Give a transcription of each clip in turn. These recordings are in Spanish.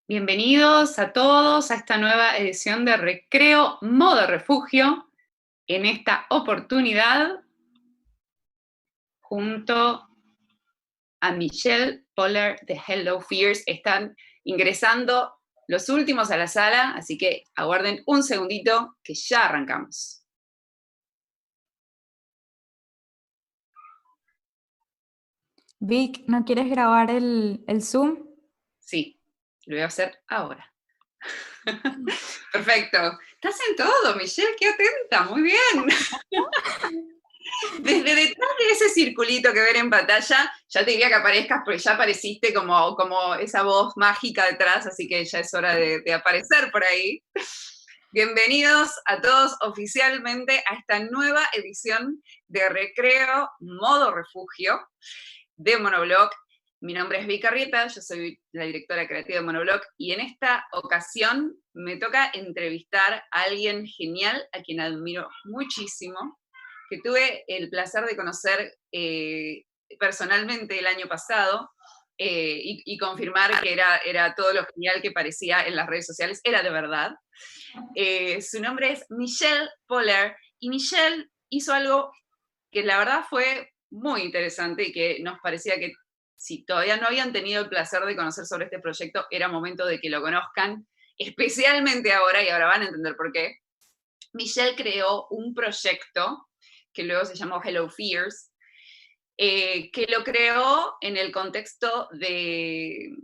Bienvenidos a todos a esta nueva edición de Recreo Modo Refugio. En esta oportunidad, junto a Michelle Poller de Hello Fears, están ingresando los últimos a la sala, así que aguarden un segundito que ya arrancamos. Vic, ¿no quieres grabar el Zoom? Sí, lo voy a hacer ahora. Perfecto. Estás en todo, Michelle, qué atenta, muy bien. Desde detrás de ese circulito que ven en pantalla, ya te diría que aparezcas, porque ya apareciste como esa voz mágica detrás, así que ya es hora de aparecer por ahí. Bienvenidos a todos oficialmente a esta nueva edición de Recreo Modo Refugio de Monoblog. Mi nombre es Vic Arrieta, yo soy la directora creativa de Monoblog, y en esta ocasión me toca entrevistar a alguien genial, a quien admiro muchísimo, que tuve el placer de conocer personalmente el año pasado, y confirmar que era todo lo genial que parecía en las redes sociales, era de verdad. Su nombre es Michelle Poller, y Michelle hizo algo que la verdad fue muy interesante y que nos parecía que si todavía no habían tenido el placer de conocer sobre este proyecto, era momento de que lo conozcan, especialmente ahora, y ahora van a entender por qué. Michelle creó un proyecto que luego se llamó Hello Fears, que lo creó en el contexto de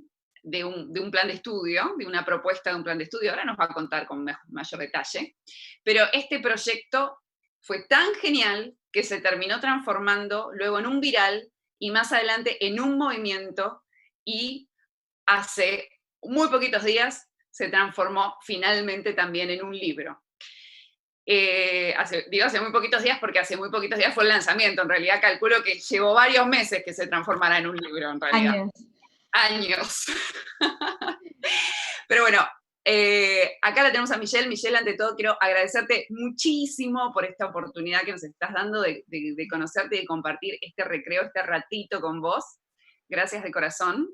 un plan de estudio, de una propuesta de un plan de estudio. Ahora nos va a contar con mayor detalle. Pero este proyecto fue tan genial que se terminó transformando luego en un viral y más adelante en un movimiento, y hace muy poquitos días se transformó finalmente también en un libro. Hace muy poquitos días, porque hace muy poquitos días fue el lanzamiento. En realidad calculo que llevó varios meses que se transformara en un libro, en realidad. Años. Años. Pero bueno, acá la tenemos a Michelle. Michelle, ante todo quiero agradecerte muchísimo por esta oportunidad que nos estás dando de conocerte y de compartir este recreo, este ratito con vos. Gracias de corazón.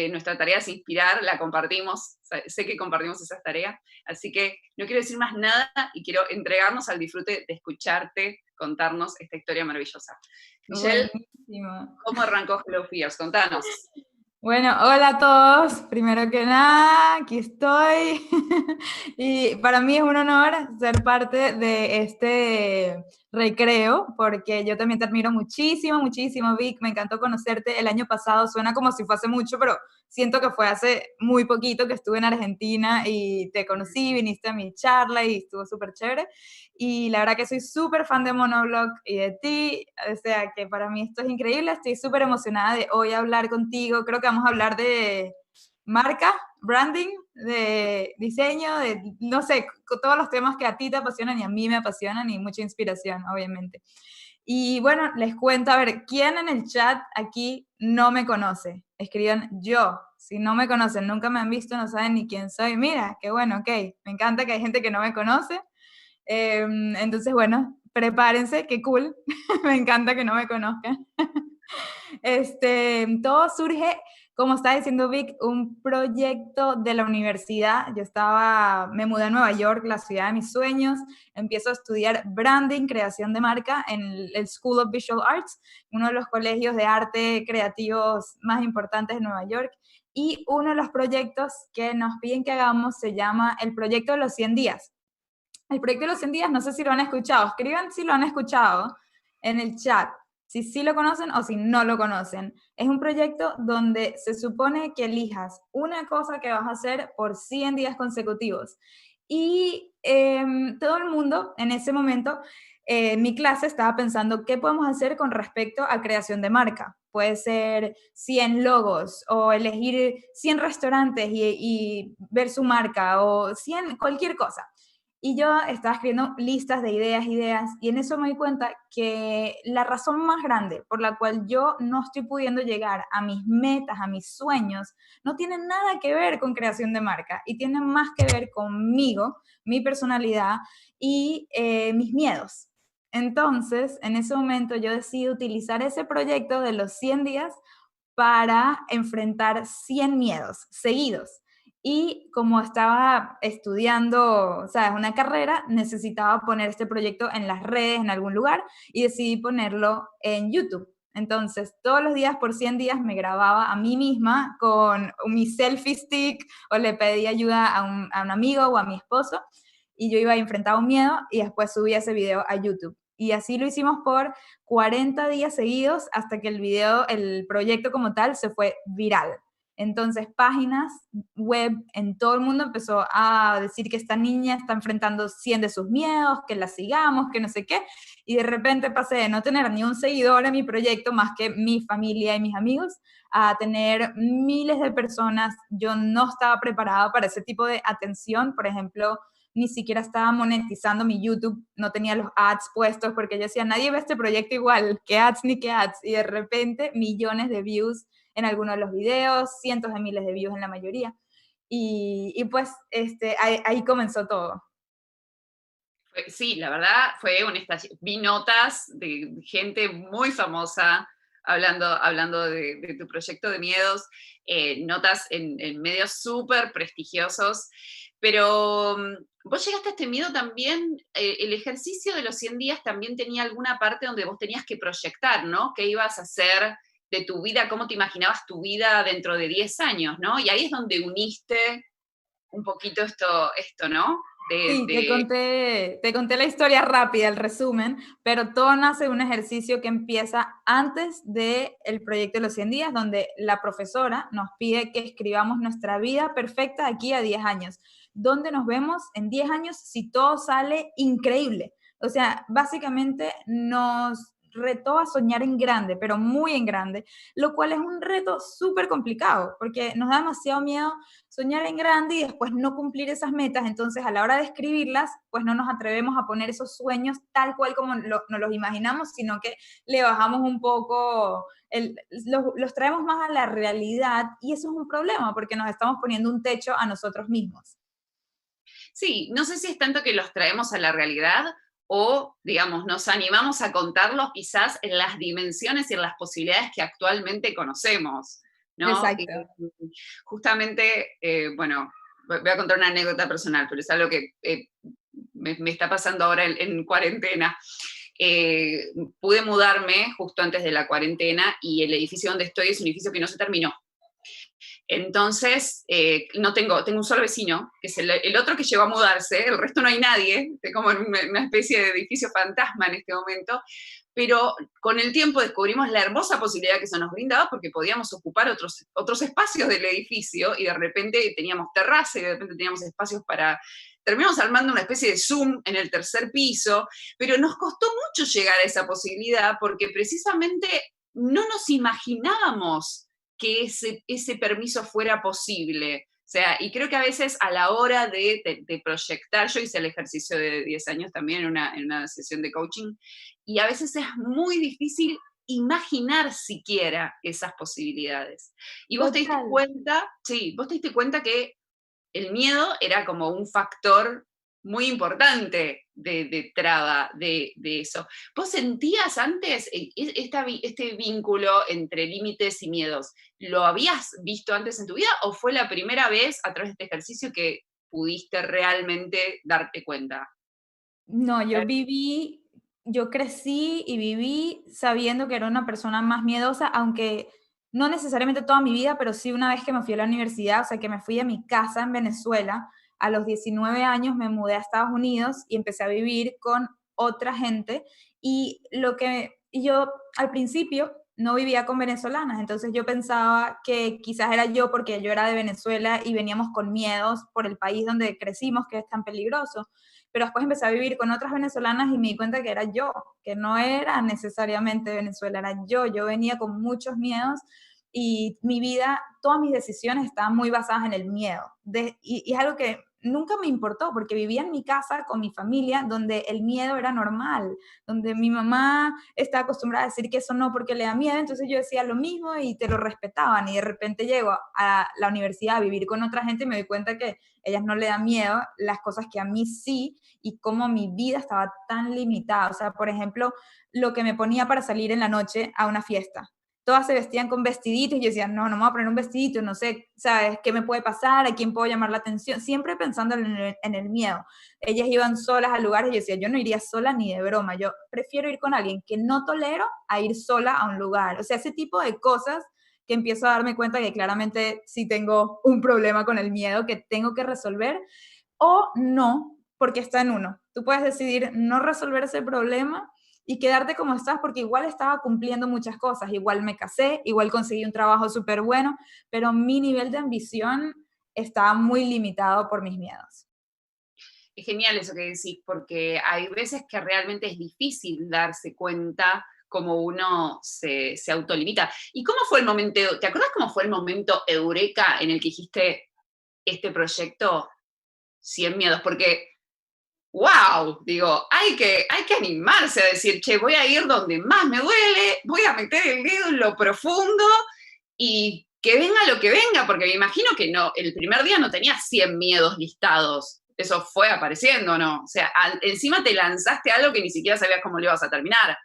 Nuestra tarea es inspirar, la compartimos, sé que compartimos esas tareas, así que no quiero decir más nada y quiero entregarnos al disfrute de escucharte contarnos esta historia maravillosa. Michelle, Buenísimo. ¿cómo arrancó Hello Fears? Contanos. Bueno, hola a todos. Primero que nada, aquí estoy. Y para mí es un honor ser parte de este recreo, porque yo también te admiro muchísimo, muchísimo, Vic. Me encantó conocerte el año pasado. Suena como si fue hace mucho, pero siento que fue hace muy poquito que estuve en Argentina y te conocí, viniste a mi charla y estuvo súper chévere. Y la verdad que soy súper fan de Monoblog y de ti, o sea que para mí esto es increíble, estoy súper emocionada de hoy hablar contigo. Creo que vamos a hablar de marca, branding, de diseño, de, no sé, todos los temas que a ti te apasionan y a mí me apasionan, y mucha inspiración, obviamente. Y bueno, les cuento, a ver, ¿quién en el chat aquí no me conoce? Escriban yo. Si no me conocen, nunca me han visto, no saben ni quién soy. Mira, qué bueno, ok. Me encanta que hay gente que no me conoce. Entonces, bueno, prepárense, qué cool. Me encanta que no me conozcan. Todo surge, como está diciendo Vic, un proyecto de la universidad. Me mudé a Nueva York, la ciudad de mis sueños. Empiezo a estudiar branding, creación de marca en el School of Visual Arts, uno de los colegios de arte creativos más importantes de Nueva York. Y uno de los proyectos que nos piden que hagamos se llama el proyecto de los 100 días. El proyecto de los 100 días, no sé si lo han escuchado. Escriban si lo han escuchado en el chat, si sí lo conocen o si no lo conocen. Es un proyecto donde se supone que elijas una cosa que vas a hacer por 100 días consecutivos. Y todo el mundo en ese momento, mi clase estaba pensando qué podemos hacer con respecto a creación de marca. Puede ser 100 logos o elegir 100 restaurantes y ver su marca, o 100, cualquier cosa. Y yo estaba escribiendo listas de ideas, y en eso me di cuenta que la razón más grande por la cual yo no estoy pudiendo llegar a mis metas, a mis sueños, no tiene nada que ver con creación de marca, y tiene más que ver conmigo, mi personalidad y mis miedos. Entonces, en ese momento yo decidí utilizar ese proyecto de los 100 días para enfrentar 100 miedos seguidos. Y como estaba estudiando, ¿sabes? Una carrera, necesitaba poner este proyecto en las redes, en algún lugar, y decidí ponerlo en YouTube. Entonces, todos los días, por 100 días, me grababa a mí misma con mi selfie stick o le pedí ayuda a un amigo o a mi esposo y yo iba a enfrentar un miedo y después subía ese video a YouTube. Y así lo hicimos por 40 días seguidos hasta que el video, el proyecto como tal, se fue viral. Entonces, páginas web en todo el mundo empezó a decir que esta niña está enfrentando 100 de sus miedos, que la sigamos, que no sé qué. Y de repente pasé de no tener ni un seguidor en mi proyecto, más que mi familia y mis amigos, a tener miles de personas. Yo no estaba preparada para ese tipo de atención. Por ejemplo, ni siquiera estaba monetizando mi YouTube, no tenía los ads puestos porque yo decía, nadie ve este proyecto igual, qué ads ni qué ads. Y de repente millones de views en algunos de los videos, cientos de miles de views en la mayoría. Y pues ahí comenzó todo. Sí, la verdad fue un estallido. Vi notas de gente muy famosa hablando de tu proyecto de miedos, notas en medios súper prestigiosos, pero vos llegaste a este miedo también, el ejercicio de los 100 días también tenía alguna parte donde vos tenías que proyectar, ¿no? ¿Qué ibas a hacer de tu vida? ¿Cómo te imaginabas tu vida dentro de 10 años, ¿no? Y ahí es donde uniste un poquito esto, ¿no? Sí, te conté la historia rápida, el resumen, pero todo nace de un ejercicio que empieza antes del proyecto de los 100 días, donde la profesora nos pide que escribamos nuestra vida perfecta de aquí a 10 años. ¿Dónde nos vemos en 10 años si todo sale increíble? O sea, básicamente nos retó a soñar en grande, pero muy en grande, lo cual es un reto súper complicado, porque nos da demasiado miedo soñar en grande y después no cumplir esas metas. Entonces, a la hora de escribirlas, pues no nos atrevemos a poner esos sueños tal cual como nos los imaginamos, sino que le bajamos un poco, los traemos más a la realidad y eso es un problema porque nos estamos poniendo un techo a nosotros mismos. Sí, no sé si es tanto que los traemos a la realidad o, digamos, nos animamos a contarlos quizás en las dimensiones y en las posibilidades que actualmente conocemos, ¿no? Y Exacto. justamente, bueno, voy a contar una anécdota personal, pero es algo que me está pasando ahora en cuarentena. Pude mudarme justo antes de la cuarentena y el edificio donde estoy es un edificio que no se terminó. Entonces, no tengo un solo vecino, que es el otro que llegó a mudarse, el resto no hay nadie, estoy como en una especie de edificio fantasma en este momento, pero con el tiempo descubrimos la hermosa posibilidad que eso nos brindaba porque podíamos ocupar otros espacios del edificio y de repente teníamos terraza y de repente teníamos espacios para... Terminamos armando una especie de Zoom en el tercer piso, pero nos costó mucho llegar a esa posibilidad porque precisamente no nos imaginábamos que ese permiso fuera posible. O sea, y creo que a veces a la hora de proyectar, yo hice el ejercicio de 10 años también en una sesión de coaching, y a veces es muy difícil imaginar siquiera esas posibilidades. Y vos te diste Total. cuenta, sí, vos te diste cuenta que el miedo era como un factor muy importante de traba de eso. ¿Vos sentías antes este vínculo entre límites y miedos? ¿Lo habías visto antes en tu vida o fue la primera vez a través de este ejercicio que pudiste realmente darte cuenta? No, yo crecí y viví sabiendo que era una persona más miedosa, aunque no necesariamente toda mi vida, pero sí una vez que me fui a la universidad, o sea, que me fui a mi casa en Venezuela, a los 19 años me mudé a Estados Unidos y empecé a vivir con otra gente y yo al principio no vivía con venezolanas, entonces yo pensaba que quizás era yo porque yo era de Venezuela y veníamos con miedos por el país donde crecimos, que es tan peligroso, pero después empecé a vivir con otras venezolanas y me di cuenta que era yo, que no era necesariamente Venezuela, era yo venía con muchos miedos y mi vida, todas mis decisiones estaban muy basadas en el miedo. Y es algo que nunca me importó porque vivía en mi casa con mi familia donde el miedo era normal, donde mi mamá está acostumbrada a decir que eso no porque le da miedo, entonces yo decía lo mismo y te lo respetaban y de repente llego a la universidad a vivir con otra gente y me doy cuenta que a ellas no le da miedo las cosas que a mí sí y cómo mi vida estaba tan limitada. O sea, por ejemplo, lo que me ponía para salir en la noche a una fiesta. todas se vestían con vestiditos y yo decía, no me voy a poner un vestidito, no sé, ¿sabes? ¿Qué me puede pasar? ¿A quién puedo llamar la atención? Siempre pensando en el miedo. Ellas iban solas a lugares y yo decía, yo no iría sola ni de broma, yo prefiero ir con alguien que no tolero a ir sola a un lugar. O sea, ese tipo de cosas que empiezo a darme cuenta que claramente sí tengo un problema con el miedo que tengo que resolver o no, porque está en uno. Tú puedes decidir no resolver ese problema y quedarte como estás, porque igual estaba cumpliendo muchas cosas, igual me casé, igual conseguí un trabajo súper bueno, pero mi nivel de ambición estaba muy limitado por mis miedos. Es genial eso que decís, porque hay veces que realmente es difícil darse cuenta cómo uno se autolimita. ¿Y cómo fue el momento, te acuerdas cómo fue el momento eureka en el que dijiste este proyecto 100 miedos? Porque, wow, digo, hay que animarse a decir, che, voy a ir donde más me duele, voy a meter el dedo en lo profundo y que venga lo que venga, porque me imagino que no, el primer día no tenías 100 miedos listados. Eso fue apareciendo, ¿no? O sea, encima te lanzaste algo que ni siquiera sabías cómo lo ibas a terminar.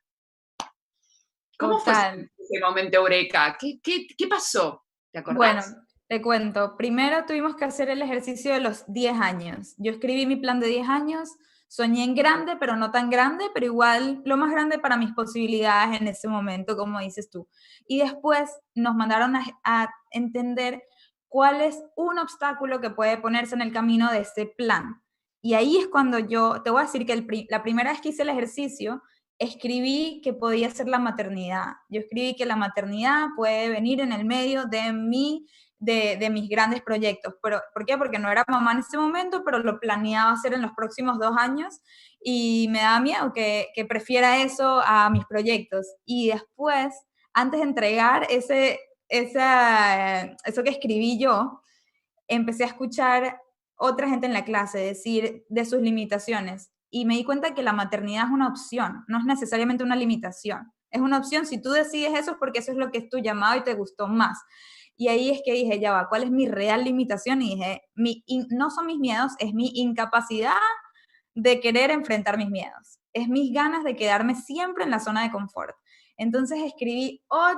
¿Cómo fue Total. ese momento eureka? ¿Qué pasó? ¿Te Bueno, acordás? te cuento. Primero tuvimos que hacer el ejercicio de los 10 años. Yo escribí mi plan de 10 años, soñé en grande, pero no tan grande, pero igual lo más grande para mis posibilidades en ese momento, como dices tú. Y después nos mandaron a entender cuál es un obstáculo que puede ponerse en el camino de ese plan. Y ahí es cuando yo, te voy a decir que la primera vez que hice el ejercicio, escribí que podía ser la maternidad. Yo escribí que la maternidad puede venir en el medio de mis grandes proyectos. Pero, ¿por qué? Porque no era mamá en ese momento, pero lo planeaba hacer en los próximos 2 años y me daba miedo que prefiera eso a mis proyectos. Y después, antes de entregar eso que escribí yo, empecé a escuchar otra gente en la clase decir de sus limitaciones y me di cuenta que la maternidad es una opción, no es necesariamente una limitación. Es una opción, si tú decides eso es porque eso es lo que es tu llamado y te gustó más. Y ahí es que dije, ya va, ¿cuál es mi real limitación? Y dije, no son mis miedos, es mi incapacidad de querer enfrentar mis miedos. Es mis ganas de quedarme siempre en la zona de confort. Entonces escribí o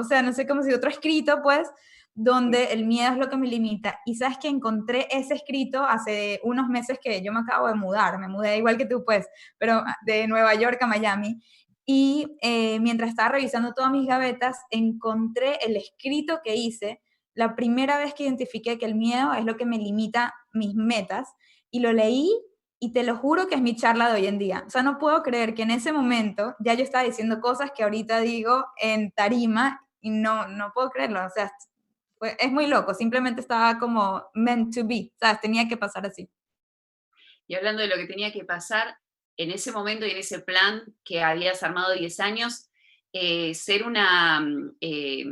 sea, no sé cómo decir, otro escrito, pues, donde el miedo es lo que me limita. Y sabes que encontré ese escrito hace unos meses que yo me acabo de mudar, me mudé igual que tú, pues, pero de Nueva York a Miami. Y mientras estaba revisando todas mis gavetas, encontré el escrito que hice la primera vez que identifiqué que el miedo es lo que me limita mis metas y lo leí y te lo juro que es mi charla de hoy en día. O sea, no puedo creer que en ese momento ya yo estaba diciendo cosas que ahorita digo en tarima y no puedo creerlo. O sea, es muy loco, simplemente estaba como meant to be, ¿sabes? Tenía que pasar así. Y hablando de lo que tenía que pasar, en ese momento y en ese plan que habías armado 10 años, ser una, ay,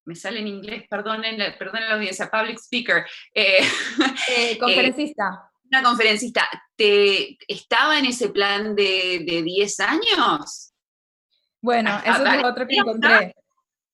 me sale en inglés, perdonen la audiencia, public speaker, eh, Conferencista. una conferencista, ¿estaba en ese plan de 10 años? Bueno, eso es lo otro que ¿Aparecía? encontré.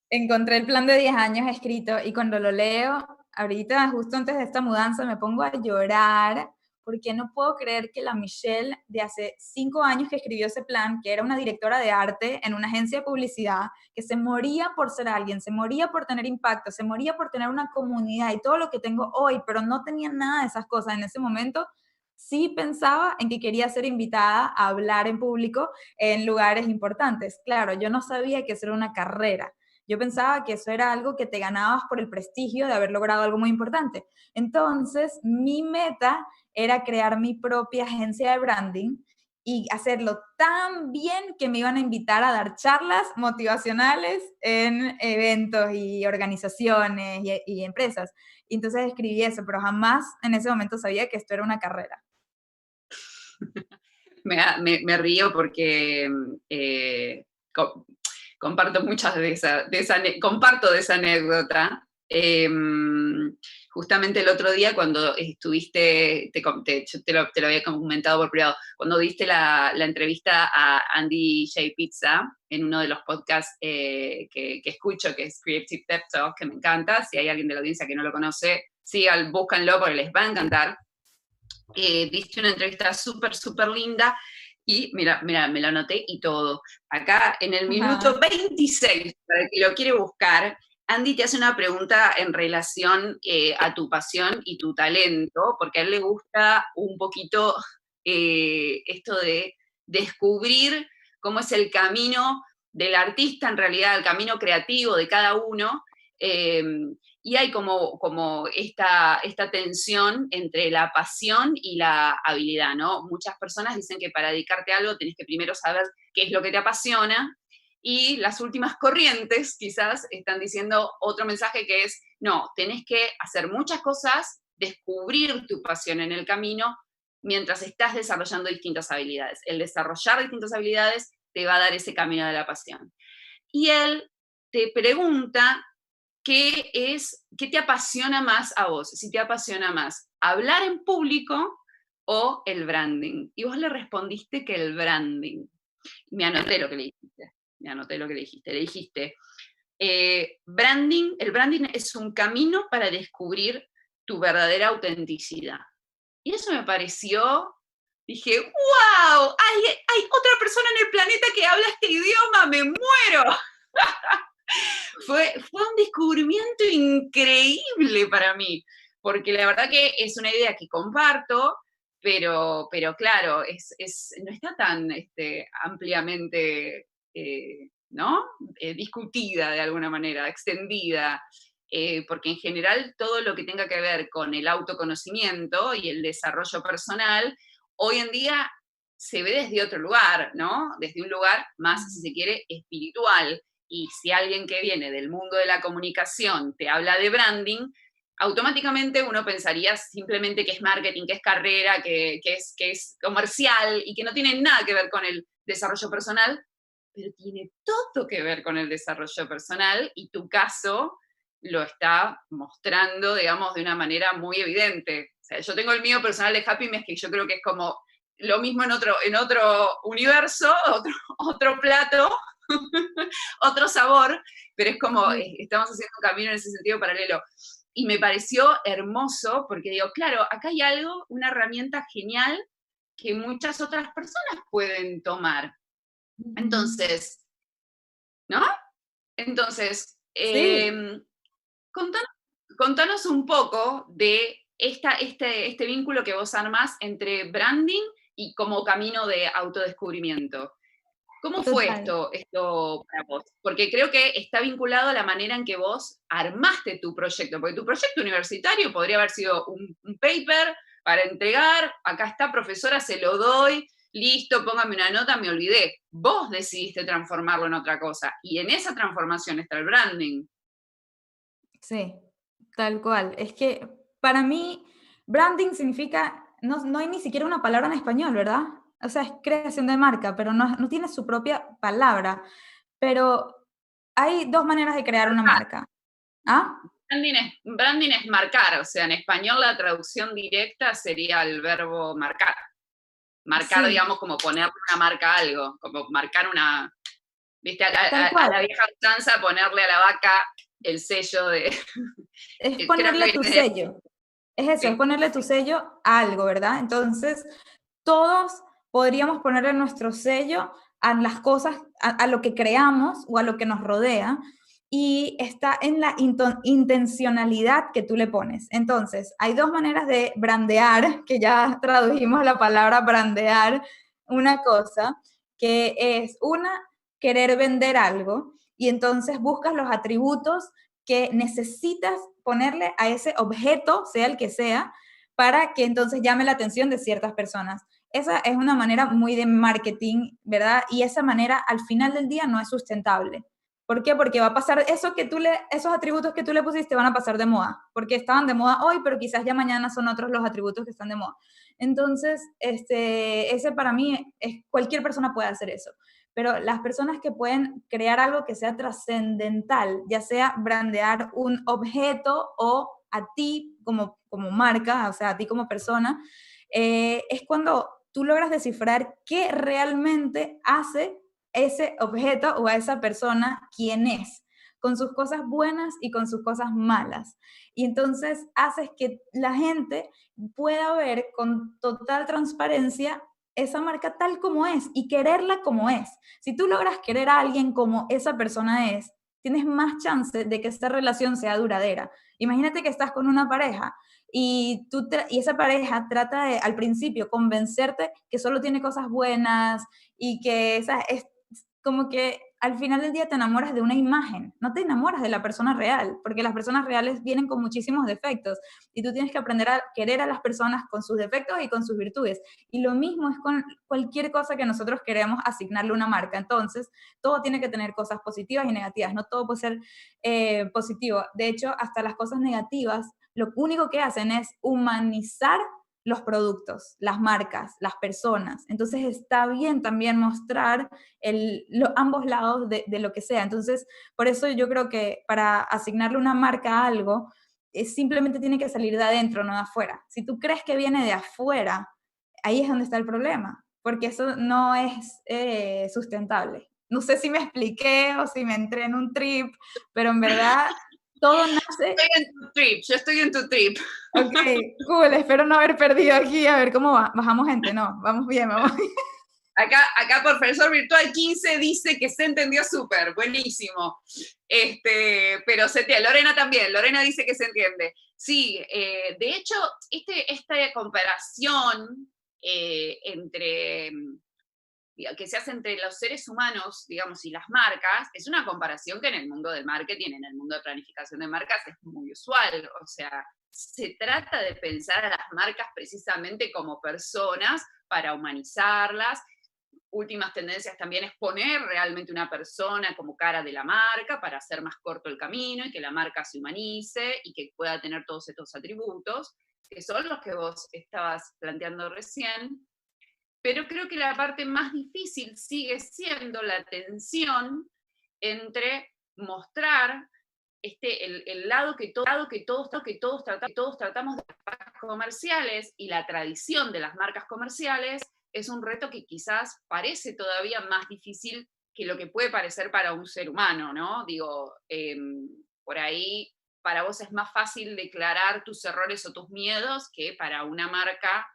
Encontré el plan de 10 años escrito y cuando lo leo, ahorita justo antes de esta mudanza me pongo a llorar porque no puedo creer que la Michelle de hace 5 años que escribió ese plan, que era una directora de arte en una agencia de publicidad, que se moría por ser alguien, se moría por tener impacto, se moría por tener una comunidad y todo lo que tengo hoy, pero no tenía nada de esas cosas en ese momento, sí pensaba en que quería ser invitada a hablar en público en lugares importantes. Claro, yo no sabía que eso era una carrera. Yo pensaba que eso era algo que te ganabas por el prestigio de haber logrado algo muy importante. Entonces, mi meta era crear mi propia agencia de branding y hacerlo tan bien que me iban a invitar a dar charlas motivacionales en eventos y organizaciones y empresas. Y entonces escribí eso, pero jamás en ese momento sabía que esto era una carrera. Me río porque co- comparto muchas comparto de esa anécdota. Justamente el otro día cuando estuviste, yo te lo había comentado por privado, cuando diste la entrevista a Andy J. Pizza en uno de los podcasts que escucho, que es Creative Pep Talk, que me encanta, si hay alguien de la audiencia que no lo conoce, búscanlo porque les va a encantar. Diste una entrevista súper, súper linda Y mira, me lo anoté y todo. Acá en el Ajá. minuto 26, para el que lo quiere buscar, Andy te hace una pregunta en relación a tu pasión y tu talento, porque a él le gusta un poquito esto de descubrir cómo es el camino del artista, en realidad, el camino creativo de cada uno. eh, y hay como esta tensión entre la pasión y la habilidad, ¿no? Muchas personas dicen que para dedicarte a algo tenés que primero saber qué es lo que te apasiona, y las últimas corrientes quizás están diciendo otro mensaje que es, no, tenés que hacer muchas cosas, descubrir tu pasión en el camino mientras estás desarrollando distintas habilidades. El desarrollar distintas habilidades te va a dar ese camino de la pasión. Y él te pregunta qué te apasiona más a vos, si te apasiona más hablar en público o el branding. Y vos le respondiste que el branding. Me anoté lo que le dijiste. Me anoté lo que le dijiste. Le dijiste, el branding es un camino para descubrir tu verdadera autenticidad. Y eso me pareció, dije, wow, hay otra persona en el planeta que habla este idioma, me muero. Fue un descubrimiento increíble para mí, porque la verdad que es una idea que comparto, pero claro, no está tan ampliamente ¿no? Discutida de alguna manera, extendida, porque en general todo lo que tenga que ver con el autoconocimiento y el desarrollo personal, hoy en día se ve desde otro lugar, ¿no? Desde un lugar más, si se quiere, espiritual. Y si alguien que viene del mundo de la comunicación te habla de branding, automáticamente uno pensaría simplemente que es marketing, que es carrera, que es comercial y que no tiene nada que ver con el desarrollo personal, pero tiene todo que ver con el desarrollo personal, y tu caso lo está mostrando, digamos, de una manera muy evidente. O sea, yo tengo el mío personal de Happiness, que yo creo que es como lo mismo en otro universo, otro plato, otro sabor, pero es como estamos haciendo un camino en ese sentido paralelo. Y me pareció hermoso porque digo, claro, acá hay algo, una herramienta genial que muchas otras personas pueden tomar. Entonces, ¿no? Entonces, Sí, contanos, contanos un poco de este vínculo que vos armás entre branding y como camino de autodescubrimiento. ¿Cómo fue total. esto para vos? Porque creo que está vinculado a la manera en que vos armaste tu proyecto, porque tu proyecto universitario podría haber sido un paper para entregar, acá está, profesora, se lo doy, listo, póngame una nota, me olvidé. Vos decidiste transformarlo en otra cosa, y en esa transformación está el branding. Sí, tal cual. Es que para mí branding significa, no hay ni siquiera una palabra en español, ¿verdad? O sea, es creación de marca, pero no tiene su propia palabra. Pero hay dos maneras de crear una marca. ¿Ah? Branding es marcar, o sea, en español la traducción directa sería el verbo marcar. Marcar, Sí, digamos, como ponerle una marca a algo, como marcar una, viste, tal a la cual. vieja usanza ponerle a la vaca el sello de, Es creo ponerle que tu viene sello. Es eso, es de, ponerle tu sello a algo, ¿verdad? Entonces, todos podríamos ponerle nuestro sello a las cosas, a lo que creamos o a lo que nos rodea, y está en la intencionalidad que tú le pones. Entonces, hay dos maneras de brandear, que ya tradujimos la palabra brandear, una cosa, que es una, querer vender algo, y entonces buscas los atributos que necesitas ponerle a ese objeto, sea el que sea, para que entonces llame la atención de ciertas personas. Esa es una manera muy de marketing, ¿verdad? Y esa manera al final del día no es sustentable. ¿Por qué? Porque va a pasar esos atributos que tú le pusiste van a pasar de moda, porque estaban de moda hoy, pero quizás ya mañana son otros los atributos que están de moda. Entonces, ese para mí es, cualquier persona puede hacer eso, pero las personas que pueden crear algo que sea trascendental, ya sea brandear un objeto o a ti como marca, o sea, a ti como persona, es cuando tú logras descifrar qué realmente hace ese objeto o a esa persona quién es, con sus cosas buenas y con sus cosas malas. Y entonces haces que la gente pueda ver con total transparencia esa marca tal como es y quererla como es. Si tú logras querer a alguien como esa persona es, tienes más chance de que esta relación sea duradera. Imagínate que estás con una pareja y esa pareja trata de, al principio, convencerte que solo tiene cosas buenas y que esa es como que al final del día te enamoras de una imagen, no te enamoras de la persona real, porque las personas reales vienen con muchísimos defectos y tú tienes que aprender a querer a las personas con sus defectos y con sus virtudes. Y lo mismo es con cualquier cosa que nosotros queremos asignarle una marca. Entonces, todo tiene que tener cosas positivas y negativas, no todo puede ser positivo. De hecho, hasta las cosas negativas, lo único que hacen es humanizar los productos, las marcas, las personas. Entonces está bien también mostrar ambos lados de lo que sea. Entonces, por eso yo creo que para asignarle una marca a algo, simplemente tiene que salir de adentro, no de afuera. Si tú crees que viene de afuera, ahí es donde está el problema, porque eso no es sustentable. No sé si me expliqué o si me entré en un trip, pero en verdad todo nace... Estoy en tu trip, yo estoy en tu trip. Ok, cool, espero no haber perdido aquí, a ver cómo va. Bajamos gente, no, vamos bien, vamos bien. Acá Profesor Virtual 15 dice que se entendió súper, buenísimo. Pero se entiende, Lorena también, Lorena dice que se entiende. Sí, de hecho, esta comparación entre que se hace entre los seres humanos, digamos, y las marcas, es una comparación que en el mundo del marketing, en el mundo de planificación de marcas, es muy usual. O sea, se trata de pensar a las marcas precisamente como personas para humanizarlas. Últimas tendencias también es poner realmente una persona como cara de la marca para hacer más corto el camino y que la marca se humanice y que pueda tener todos estos atributos, que son los que vos estabas planteando recién. Pero creo que la parte más difícil sigue siendo la tensión entre mostrar el lado que todos tratamos de las marcas comerciales, y la tradición de las marcas comerciales es un reto que quizás parece todavía más difícil que lo que puede parecer para un ser humano, ¿no? Digo, por ahí para vos es más fácil declarar tus errores o tus miedos que para una marca.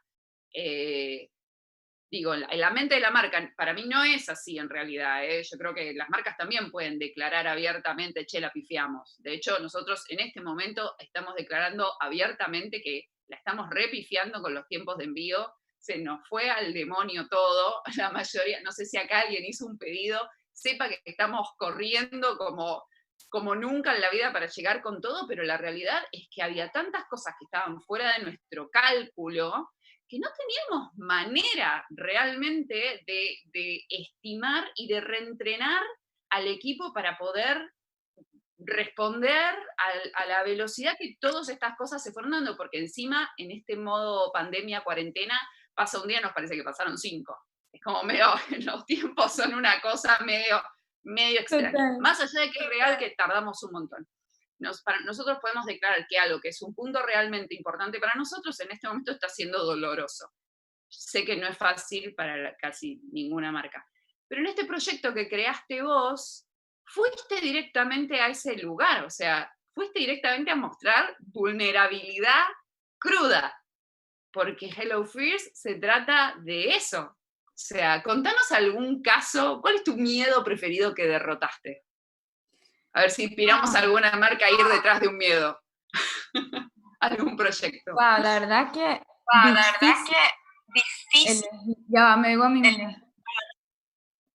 Digo, en la mente de la marca, para mí no es así en realidad. Yo creo que las marcas también pueden declarar abiertamente, che, la pifiamos. De hecho, nosotros en este momento estamos declarando abiertamente que la estamos repifiando con los tiempos de envío. Se nos fue al demonio todo. La mayoría, no sé si acá alguien hizo un pedido, sepa que estamos corriendo como nunca en la vida para llegar con todo, pero la realidad es que había tantas cosas que estaban fuera de nuestro cálculo que no teníamos manera realmente de estimar y de reentrenar al equipo para poder responder a la velocidad que todas estas cosas se fueron dando, porque encima en este modo pandemia, cuarentena, pasa un día, nos parece que pasaron 5. Es como medio, los tiempos son una cosa medio extraña. Total. Más allá de que es real que tardamos un montón. Nosotros podemos declarar que algo que es un punto realmente importante para nosotros en este momento está siendo doloroso. Sé que no es fácil para casi ninguna marca, pero en este proyecto que creaste vos, fuiste directamente a ese lugar, o sea, fuiste directamente a mostrar vulnerabilidad cruda, porque Hello Fears se trata de eso. O sea, contanos algún caso, ¿cuál es tu miedo preferido que derrotaste? A ver si inspiramos a alguna marca a ir detrás de un miedo. Algún proyecto. Wow, la verdad que La verdad que difícil. Ya va, me digo a mí misma.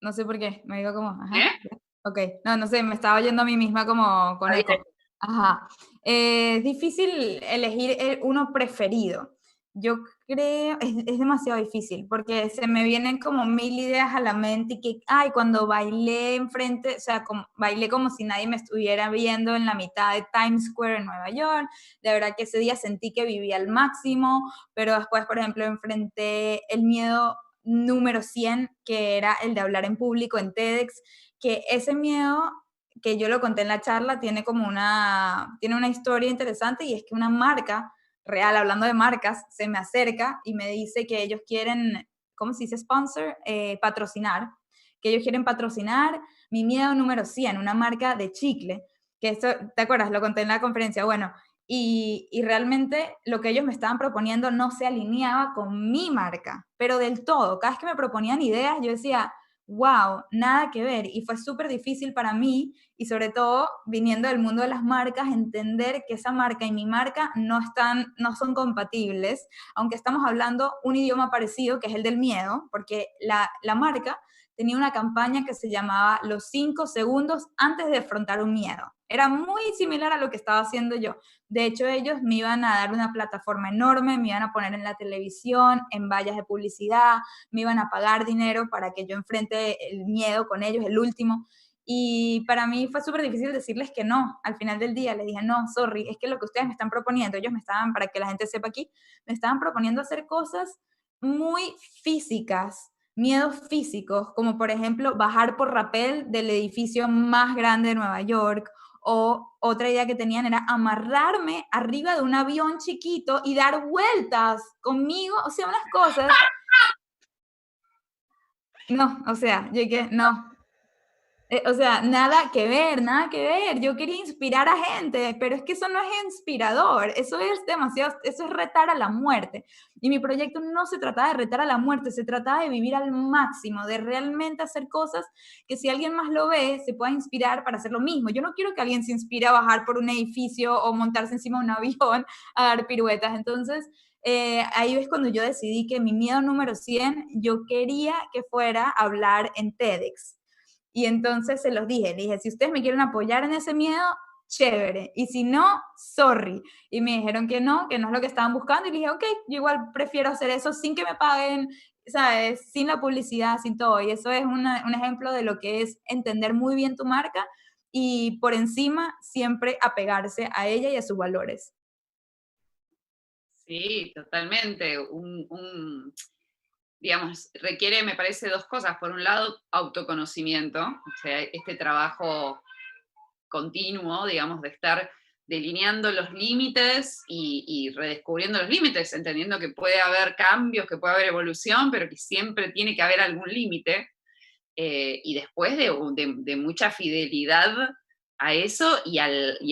No sé por qué, me digo como, ajá. Ok, no sé, me estaba oyendo a mí misma como con eco. Ajá. Es difícil elegir uno preferido. Yo creo, es demasiado difícil, porque se me vienen como mil ideas a la mente y que, ay, cuando bailé enfrente, o sea, bailé como si nadie me estuviera viendo en la mitad de Times Square en Nueva York, de verdad que ese día sentí que vivía al máximo, pero después, por ejemplo, enfrenté el miedo número 100, que era el de hablar en público en TEDx, que ese miedo que yo lo conté en la charla tiene una historia interesante, y es que una marca real, hablando de marcas, se me acerca y me dice que ellos quieren, ¿cómo se dice sponsor? Patrocinar, que ellos quieren patrocinar mi miedo número 100, una marca de chicle, que esto, ¿te acuerdas? Lo conté en la conferencia. Bueno, y realmente lo que ellos me estaban proponiendo no se alineaba con mi marca, pero del todo. Cada vez que me proponían ideas, yo decía, wow, nada que ver. Y fue súper difícil para mí, y sobre todo viniendo del mundo de las marcas, entender que esa marca y mi marca no son compatibles, aunque estamos hablando un idioma parecido, que es el del miedo, porque la marca tenía una campaña que se llamaba Los 5 segundos antes de afrontar un miedo. Era muy similar a lo que estaba haciendo yo. De hecho, ellos me iban a dar una plataforma enorme, me iban a poner en la televisión, en vallas de publicidad, me iban a pagar dinero para que yo enfrente el miedo con ellos, el último. Y para mí fue súper difícil decirles que no. Al final del día les dije, no, sorry, es que lo que ustedes me están proponiendo, ellos me estaban, para que la gente sepa aquí, me estaban proponiendo hacer cosas muy físicas, miedos físicos, como por ejemplo bajar por rapel del edificio más grande de Nueva York, o otra idea que tenían era amarrarme arriba de un avión chiquito y dar vueltas conmigo, o sea, unas cosas. No, o sea, llegué, no, o sea, nada que ver, nada que ver. Yo quería inspirar a gente, pero es que eso no es inspirador, eso es demasiado, eso es retar a la muerte. Y mi proyecto no se trataba de retar a la muerte, se trataba de vivir al máximo, de realmente hacer cosas que si alguien más lo ve, se pueda inspirar para hacer lo mismo. Yo no quiero que alguien se inspire a bajar por un edificio o montarse encima de un avión a dar piruetas. Entonces, ahí es cuando yo decidí que mi miedo número 100, yo quería que fuera hablar en TEDx. Y entonces se los dije, le dije, si ustedes me quieren apoyar en ese miedo, chévere. Y si no, sorry. Y me dijeron que no es lo que estaban buscando. Y le dije, ok, yo igual prefiero hacer eso sin que me paguen, ¿sabes? Sin la publicidad, sin todo. Y eso es un ejemplo de lo que es entender muy bien tu marca y por encima siempre apegarse a ella y a sus valores. Sí, totalmente. Digamos, requiere, me parece, dos cosas. Por un lado, autoconocimiento, o sea, este trabajo continuo, digamos, de estar delineando los límites y redescubriendo los límites, entendiendo que puede haber cambios, que puede haber evolución, pero que siempre tiene que haber algún límite. Y después de mucha fidelidad a eso y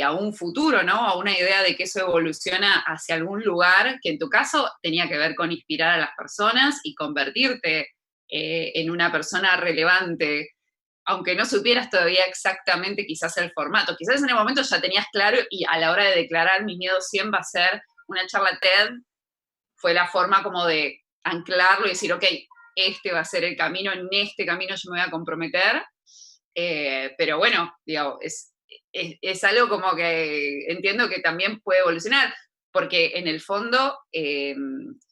a un futuro, ¿no? A una idea de que eso evoluciona hacia algún lugar, que en tu caso tenía que ver con inspirar a las personas y convertirte en una persona relevante, aunque no supieras todavía exactamente quizás el formato. Quizás en el momento ya tenías claro y a la hora de declarar mi miedo 100 va a ser una charla TED, fue la forma como de anclarlo y decir, ok, este va a ser el camino, en este camino yo me voy a comprometer. Pero bueno, digo, es algo como que entiendo que también puede evolucionar, porque en el fondo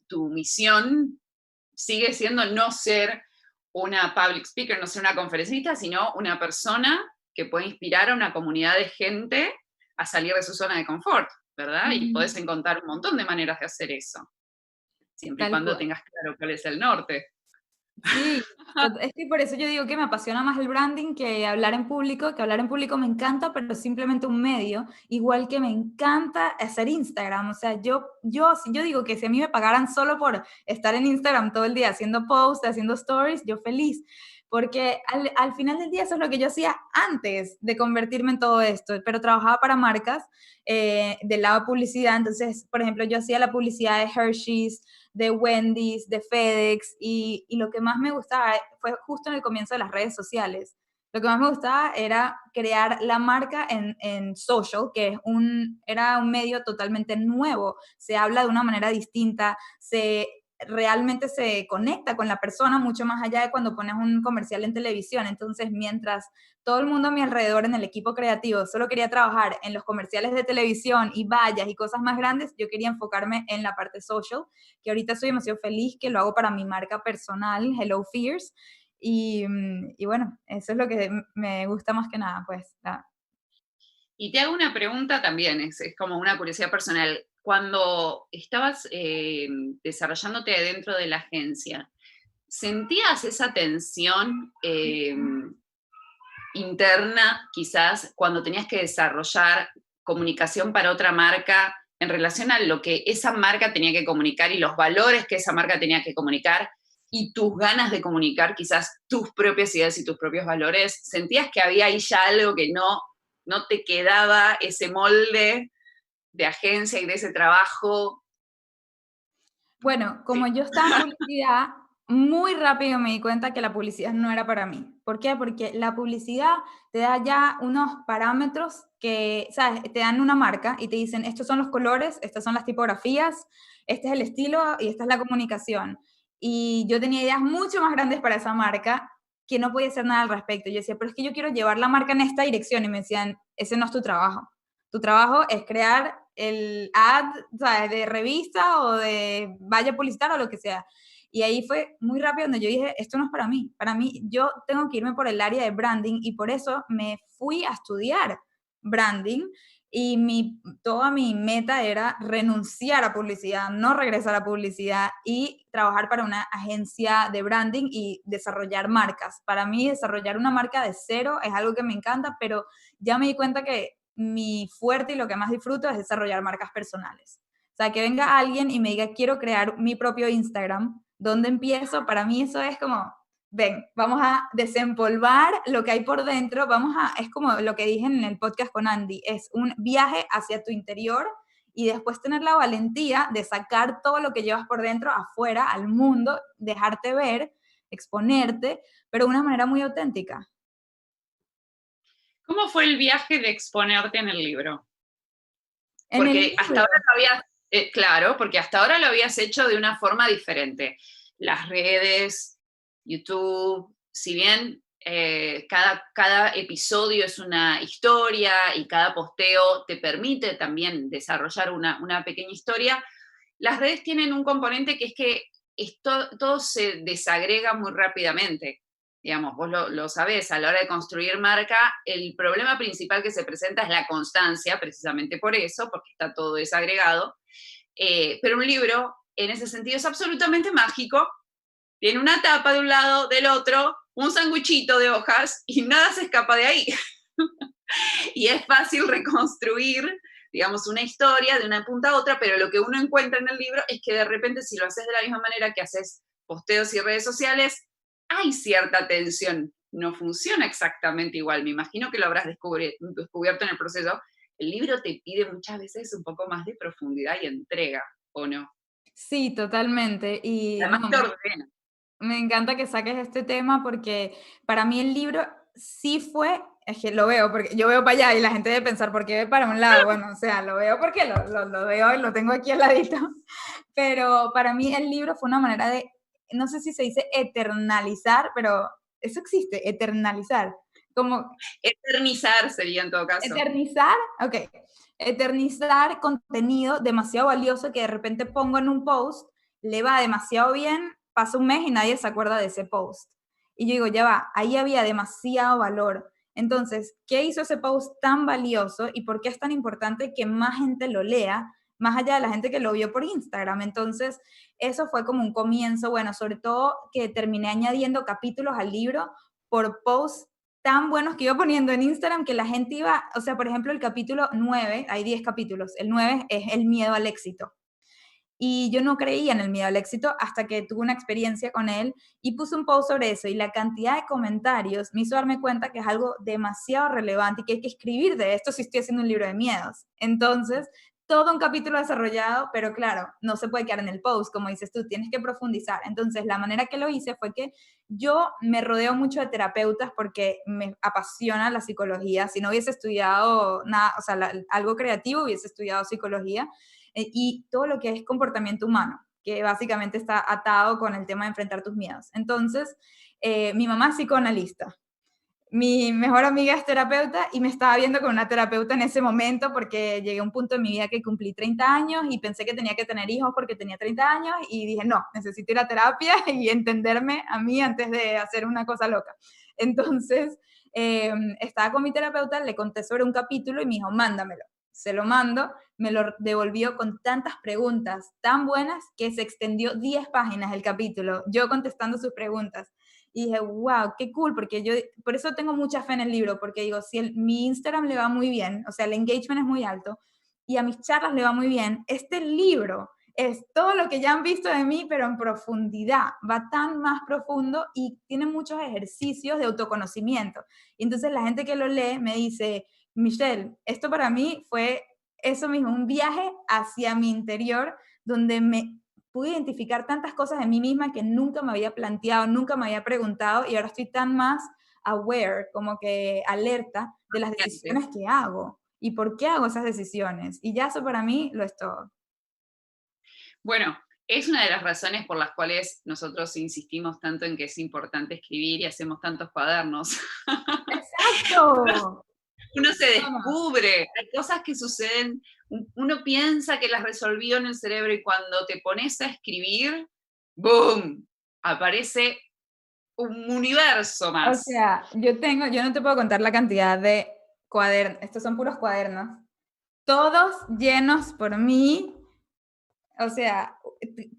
tu misión sigue siendo no ser una public speaker, no ser una conferencista, sino una persona que puede inspirar a una comunidad de gente a salir de su zona de confort, ¿verdad? Y podés encontrar un montón de maneras de hacer eso, siempre y Tal cuando cual. tengas claro cuál es el norte. Sí, es que por eso yo digo que me apasiona más el branding que hablar en público, que hablar en público me encanta, pero es simplemente un medio, igual que me encanta hacer Instagram. O sea, yo digo que si a mí me pagaran solo por estar en Instagram todo el día haciendo posts, haciendo stories, yo feliz. Porque al final del día eso es lo que yo hacía antes de convertirme en todo esto, pero trabajaba para marcas del lado de publicidad. Entonces, por ejemplo, yo hacía la publicidad de Hershey's, de Wendy's, de FedEx, y lo que más me gustaba fue justo en el comienzo de las redes sociales. Lo que más me gustaba era crear la marca en social, que era un medio totalmente nuevo. Se habla de una manera distinta, realmente se conecta con la persona mucho más allá de cuando pones un comercial en televisión. Entonces, mientras todo el mundo a mi alrededor en el equipo creativo solo quería trabajar en los comerciales de televisión y vallas y cosas más grandes, yo quería enfocarme en la parte social, que ahorita soy demasiado feliz que lo hago para mi marca personal, Hello Fears, y bueno, eso es lo que me gusta más que nada, pues. Y te hago una pregunta también, es como una curiosidad personal. Cuando estabas desarrollándote dentro de la agencia, ¿sentías esa tensión interna, quizás, cuando tenías que desarrollar comunicación para otra marca en relación a lo que esa marca tenía que comunicar y los valores que esa marca tenía que comunicar y tus ganas de comunicar quizás tus propias ideas y tus propios valores? ¿Sentías que había ahí ya algo que no te quedaba ese molde? de agencia y de ese trabajo? Bueno, como yo estaba en publicidad, muy rápido me di cuenta que la publicidad no era para mí. ¿Por qué? Porque la publicidad te da ya unos parámetros que, ¿sabes? Te dan una marca y te dicen, estos son los colores, estas son las tipografías, este es el estilo y esta es la comunicación. Y yo tenía ideas mucho más grandes para esa marca que no podía hacer nada al respecto. Yo decía, pero es que yo quiero llevar la marca en esta dirección. Y me decían, ese no es tu trabajo. Tu trabajo es crear el ad, ¿sabes? De revista o de valla publicitaria o lo que sea. Y ahí fue muy rápido donde yo dije, esto no es para mí. Para mí, yo tengo que irme por el área de branding y por eso me fui a estudiar branding y toda mi meta era renunciar a publicidad, no regresar a publicidad y trabajar para una agencia de branding y desarrollar marcas. Para mí, desarrollar una marca de cero es algo que me encanta, pero ya me di cuenta que mi fuerte y lo que más disfruto es desarrollar marcas personales. O sea, que venga alguien y me diga, quiero crear mi propio Instagram, ¿dónde empiezo? Para mí eso es como, ven, vamos a desempolvar lo que hay por dentro, es como lo que dije en el podcast con Andy, es un viaje hacia tu interior y después tener la valentía de sacar todo lo que llevas por dentro afuera, al mundo, dejarte ver, exponerte, pero de una manera muy auténtica. ¿Cómo fue el viaje de exponerte en el libro? En el Porque hasta libro, ahora lo habías, claro, porque hasta ahora lo habías hecho de una forma diferente. Las redes, YouTube, si bien cada episodio es una historia y cada posteo te permite también desarrollar una pequeña historia, las redes tienen un componente que es que todo se desagrega muy rápidamente. Digamos, vos lo sabés, a la hora de construir marca, el problema principal que se presenta es la constancia, precisamente por eso, porque está todo desagregado. Pero un libro, en ese sentido, es absolutamente mágico. Tiene una tapa de un lado, del otro, un sanguchito de hojas y nada se escapa de ahí. Y es fácil reconstruir, digamos, una historia de una punta a otra, pero lo que uno encuentra en el libro es que de repente si lo haces de la misma manera que haces posteos y redes sociales, hay cierta tensión, no funciona exactamente igual. Me imagino que lo habrás descubierto en el proceso. El libro te pide muchas veces un poco más de profundidad y entrega, ¿o no? sí, totalmente. Y Además no, te ordena. me encanta que saques este tema porque para mí el libro sí fue, es que lo veo, porque yo veo para allá y la gente debe pensar, ¿por qué ve para un lado? Bueno, o sea, lo veo porque lo veo y lo tengo aquí al ladito, pero para mí el libro fue una manera de, no sé si se dice eternalizar, pero eso existe, eternalizar, como Eternizar sería en todo caso. eternizar, ok, eternizar contenido demasiado valioso que de repente pongo en un post, le va demasiado bien, pasa un mes y nadie se acuerda de ese post. Y yo digo, ya va, ahí había demasiado valor. Entonces, ¿qué hizo ese post tan valioso y por qué es tan importante que más gente lo lea, más allá de la gente que lo vio por Instagram? Entonces, eso fue como un comienzo, bueno, sobre todo que terminé añadiendo capítulos al libro por post tan buenos que iba poniendo en Instagram que la gente iba, o sea, por ejemplo, el capítulo 9, hay 10 capítulos, el 9 es el miedo al éxito. Y yo no creía en el miedo al éxito hasta que tuve una experiencia con él y puse un post sobre eso y la cantidad de comentarios me hizo darme cuenta que es algo demasiado relevante y que hay que escribir de esto si estoy haciendo un libro de miedos. Entonces, todo un capítulo desarrollado, pero claro, no se puede quedar en el post, como dices tú, tienes que profundizar. Entonces, la manera que lo hice fue que yo me rodeo mucho de terapeutas porque me apasiona la psicología. Si no hubiese estudiado nada, o sea, algo creativo, hubiese estudiado psicología y todo lo que es comportamiento humano, que básicamente está atado con el tema de enfrentar tus miedos. Entonces, mi mamá es psicoanalista, mi mejor amiga es terapeuta y me estaba viendo con una terapeuta en ese momento porque llegué a un punto en mi vida que cumplí 30 años y pensé que tenía que tener hijos porque tenía 30 años y dije, no, necesito ir a terapia y entenderme a mí antes de hacer una cosa loca. Entonces, estaba con mi terapeuta, le conté sobre un capítulo y me dijo, mándamelo. Se lo mando, me lo devolvió con tantas preguntas tan buenas que se extendió 10 páginas el capítulo, yo contestando sus preguntas. Y dije, wow, qué cool, porque yo, por eso tengo mucha fe en el libro, porque digo, si mi Instagram le va muy bien, o sea, el engagement es muy alto, y a mis charlas le va muy bien, este libro es todo lo que ya han visto de mí, pero en profundidad, va tan más profundo y tiene muchos ejercicios de autoconocimiento. Y entonces la gente que lo lee me dice, Michelle, esto para mí fue eso mismo, un viaje hacia mi interior, donde me pude identificar tantas cosas de mí misma que nunca me había planteado, nunca me había preguntado, y ahora estoy tan más aware, como que alerta de las decisiones que hago y por qué hago esas decisiones. Y ya eso para mí lo es todo. Bueno, es una de las razones por las cuales nosotros insistimos tanto en que es importante escribir y hacemos tantos cuadernos. ¡Exacto! Uno se descubre, hay cosas que suceden, uno piensa que las resolvió en el cerebro y cuando te pones a escribir, ¡boom! Aparece un universo O más. sea, yo no te puedo contar la cantidad de cuadernos, estos son puros cuadernos, todos llenos por mí. O sea,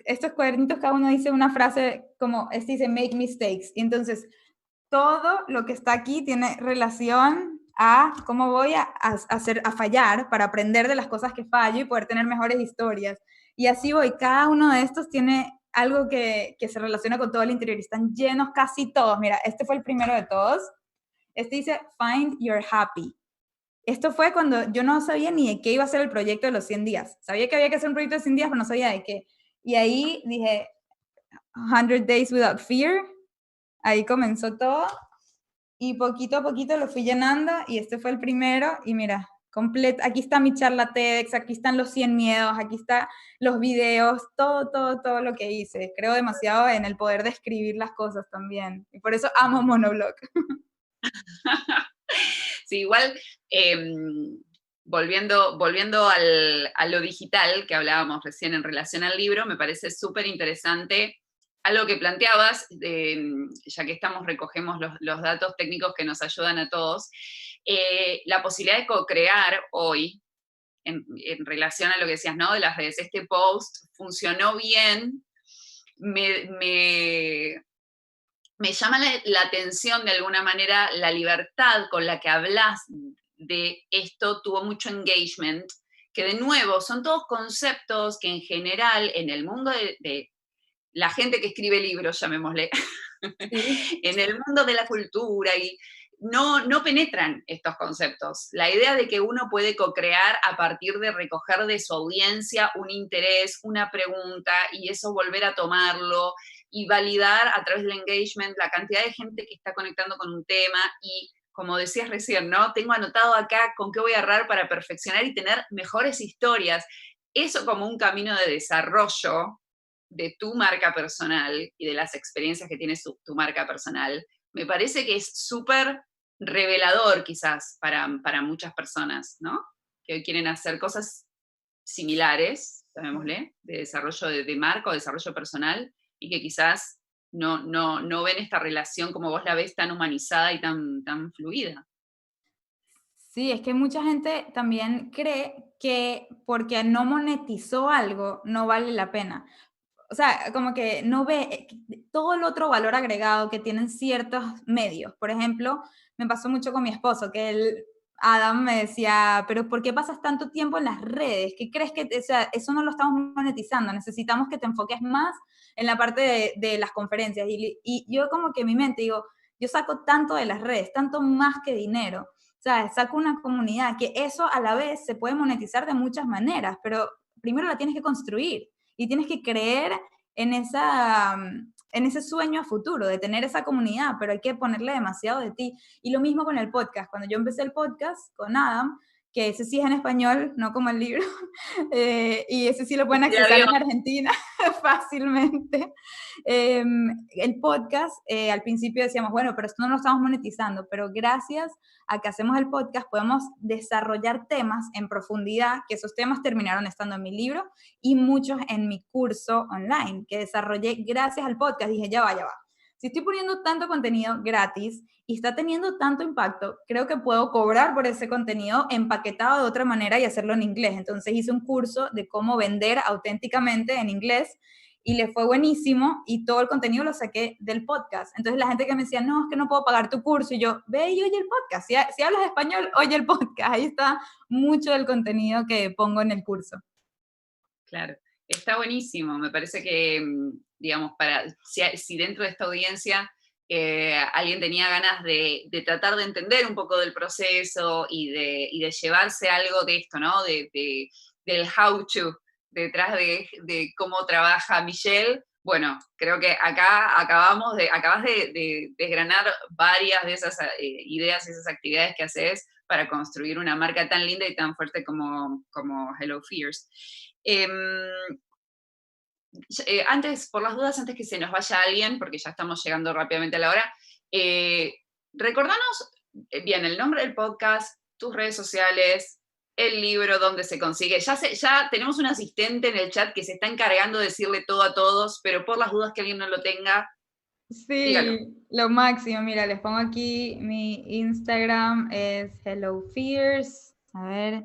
estos cuadernitos cada uno dice una frase como, este dice make mistakes, y entonces todo lo que está aquí tiene relación a cómo voy a hacer, a fallar para aprender de las cosas que fallo y poder tener mejores historias. Y así voy, cada uno de estos tiene algo que se relaciona con todo el interior y están llenos casi todos. Mira, este fue el primero de todos. Este dice find your happy. Esto fue cuando yo no sabía ni de qué iba a ser el proyecto de los 100 días. Sabía que había que hacer un proyecto de 100 días, pero no sabía de qué. Y ahí dije, 100 Days Without Fear. Ahí comenzó todo. Y poquito a poquito lo fui llenando y este fue el primero. Y mira, aquí está mi charla TEDx, aquí están los 100 miedos, aquí están los videos, todo lo que hice. Creo demasiado en el poder de escribir las cosas también. Y por eso amo Monoblog. Sí, igual, volviendo a lo digital que hablábamos recién en relación al libro, me parece súper interesante algo que planteabas, ya que recogemos los datos técnicos que nos ayudan a todos, la posibilidad de co-crear hoy, en relación a lo que decías, ¿no? De las redes, este post funcionó bien, me llama la atención de alguna manera la libertad con la que hablas de esto, tuvo mucho engagement, que de nuevo son todos conceptos que en general en el mundo de la gente que escribe libros, llamémosle, Sí. en el mundo de la cultura y no penetran estos conceptos. La idea de que uno puede co-crear a partir de recoger de su audiencia un interés, una pregunta, y eso volver a tomarlo y validar a través del engagement la cantidad de gente que está conectando con un tema y, como decías recién, ¿no? Tengo anotado acá con qué voy a errar para perfeccionar y tener mejores historias. Eso como un camino de desarrollo de tu marca personal y de las experiencias que tiene tu marca personal, me parece que es súper revelador quizás para muchas personas, ¿no? Que hoy quieren hacer cosas similares, llamémosle, de desarrollo de marca o desarrollo personal, y que quizás no ven esta relación como vos la ves tan humanizada y tan fluida. Sí, es que mucha gente también cree que porque no monetizó algo no vale la pena. O sea, como que no ve todo el otro valor agregado que tienen ciertos medios. Por ejemplo, me pasó mucho con mi esposo, que Adam me decía, pero ¿por qué pasas tanto tiempo en las redes? ¿Qué crees que, o sea, eso no lo estamos monetizando? Necesitamos que te enfoques más en la parte de las conferencias. Y yo como que en mi mente digo, yo saco tanto de las redes, tanto más que dinero. O sea, saco una comunidad que eso a la vez se puede monetizar de muchas maneras, pero primero la tienes que construir y tienes que creer en, en ese sueño a futuro de tener esa comunidad, pero hay que ponerle demasiado de ti. Y lo mismo con el podcast. Cuando yo empecé el podcast con Adam, que ese sí es en español, no como el libro, y ese sí lo pueden accesar en Argentina fácilmente. El podcast, al principio decíamos, bueno, pero esto no lo estamos monetizando, pero gracias a que hacemos el podcast podemos desarrollar temas en profundidad, que esos temas terminaron estando en mi libro y muchos en mi curso online que desarrollé gracias al podcast. Dije, ya va, ya va. Si estoy poniendo tanto contenido gratis y está teniendo tanto impacto, creo que puedo cobrar por ese contenido empaquetado de otra manera y hacerlo en inglés. Entonces hice un curso de cómo vender auténticamente en inglés y le fue buenísimo y todo el contenido lo saqué del podcast. Entonces la gente que me decía, no, es que no puedo pagar tu curso, y yo, ve y oye el podcast. Si hablas español, oye el podcast. Ahí está mucho del contenido que pongo en el curso. Claro, está buenísimo. Me parece que, digamos, si dentro de esta audiencia alguien tenía ganas de tratar de entender un poco del proceso y de llevarse algo de esto, ¿no? Del how to detrás de cómo trabaja Michelle. Bueno, creo que acá acabas de desgranar varias de esas ideas y esas actividades que haces para construir una marca tan linda y tan fuerte como Hello Fears. Antes, por las dudas, antes que se nos vaya alguien, porque ya estamos llegando rápidamente a la hora, recordanos bien el nombre del podcast, tus redes sociales, el libro, dónde se consigue. Ya tenemos un asistente en el chat que se está encargando de decirle todo a todos, pero por las dudas que alguien no lo tenga, dígalo. Sí, lo máximo. Mira, les pongo aquí mi Instagram es Hello Fears. A ver.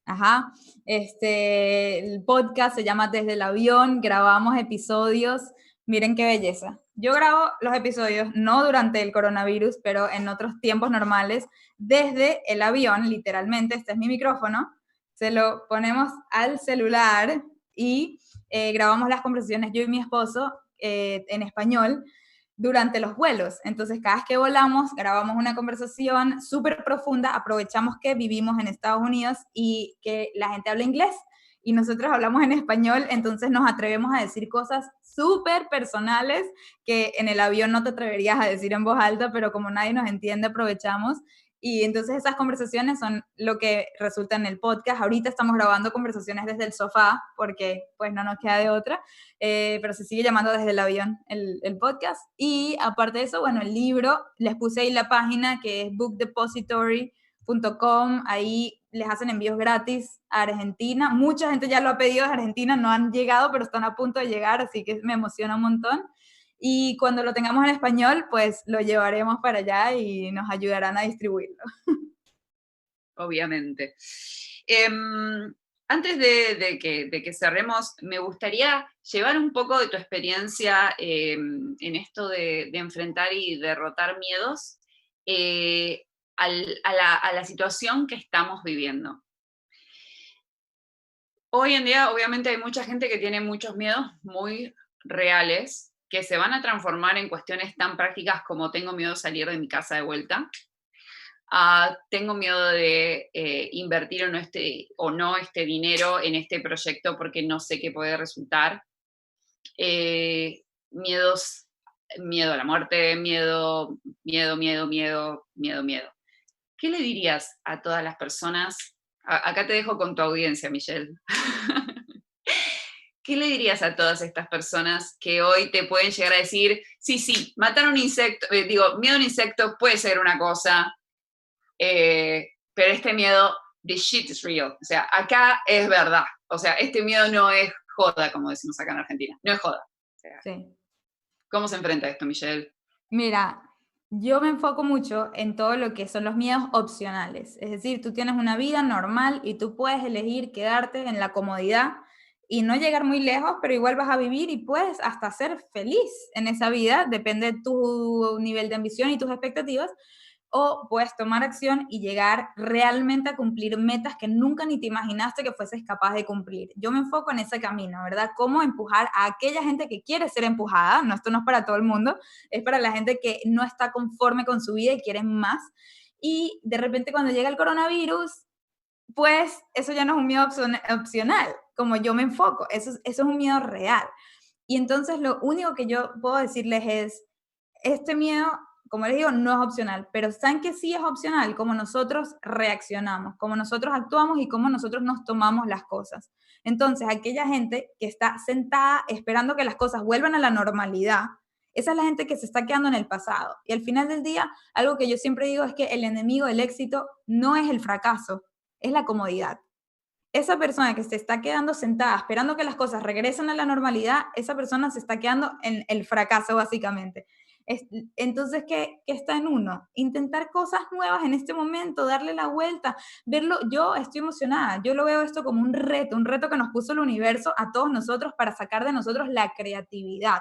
Ajá. El podcast se llama Desde el Avión. Grabamos episodios. Miren qué belleza. Yo grabo los episodios no durante el coronavirus, pero en otros tiempos normales, desde el avión, literalmente. Este es mi micrófono. Se lo ponemos al celular y grabamos las conversaciones yo y mi esposo en español durante los vuelos. Entonces, cada vez que volamos, grabamos una conversación súper profunda, aprovechamos que vivimos en Estados Unidos y que la gente habla inglés y nosotros hablamos en español, entonces nos atrevemos a decir cosas súper personales que en el avión no te atreverías a decir en voz alta, pero como nadie nos entiende, aprovechamos. Y entonces esas conversaciones son lo que resulta en el podcast. Ahorita estamos grabando conversaciones desde el sofá porque pues no nos queda de otra, pero se sigue llamando Desde el Avión el podcast. Y aparte de eso, bueno, el libro, les puse ahí la página que es bookdepository.com, ahí les hacen envíos gratis a Argentina. Mucha gente ya lo ha pedido de Argentina, no han llegado, pero están a punto de llegar, así que me emociona un montón. Y cuando lo tengamos en español, pues lo llevaremos para allá y nos ayudarán a distribuirlo. Obviamente. Antes de que cerremos, me gustaría llevar un poco de tu experiencia en esto de enfrentar y derrotar miedos a la situación que estamos viviendo. Hoy en día, obviamente, hay mucha gente que tiene muchos miedos muy reales que se van a transformar en cuestiones tan prácticas como tengo miedo de salir de mi casa de vuelta. Tengo miedo de invertir o no este dinero en este proyecto porque no sé qué puede resultar. Miedo a la muerte, miedo. ¿Qué le dirías a todas las personas? Acá te dejo con tu audiencia, Michelle. ¿Qué le dirías a todas estas personas que hoy te pueden llegar a decir, sí, matar un insecto, miedo a un insecto puede ser una cosa, pero este miedo, the shit is real. O sea, acá es verdad. O sea, este miedo no es joda, como decimos acá en Argentina. No es joda. O sea, Sí. ¿cómo se enfrenta esto, Michelle? Mira, yo me enfoco mucho en todo lo que son los miedos opcionales. Es decir, tú tienes una vida normal y tú puedes elegir quedarte en la comodidad y no llegar muy lejos, pero igual vas a vivir y puedes hasta ser feliz en esa vida, depende de tu nivel de ambición y tus expectativas, o puedes tomar acción y llegar realmente a cumplir metas que nunca ni te imaginaste que fueses capaz de cumplir. Yo me enfoco en ese camino, ¿verdad? Cómo empujar a aquella gente que quiere ser empujada, no, esto no es para todo el mundo, es para la gente que no está conforme con su vida y quiere más. Y de repente cuando llega el coronavirus, pues eso ya no es un miedo opcional, como yo me enfoco, eso es un miedo real. Y entonces lo único que yo puedo decirles es, este miedo, como les digo, no es opcional, pero ¿saben que sí es opcional? Cómo nosotros reaccionamos, cómo nosotros actuamos y cómo nosotros nos tomamos las cosas. Entonces, aquella gente que está sentada esperando que las cosas vuelvan a la normalidad, esa es la gente que se está quedando en el pasado. Y al final del día, algo que yo siempre digo es que el enemigo del éxito no es el fracaso, es la comodidad. Esa persona que se está quedando sentada esperando que las cosas regresen a la normalidad, esa persona se está quedando en el fracaso básicamente. Entonces, ¿qué está en uno? Intentar cosas nuevas en este momento, darle la vuelta, verlo. Yo estoy emocionada, yo lo veo esto como un reto que nos puso el universo a todos nosotros para sacar de nosotros la creatividad.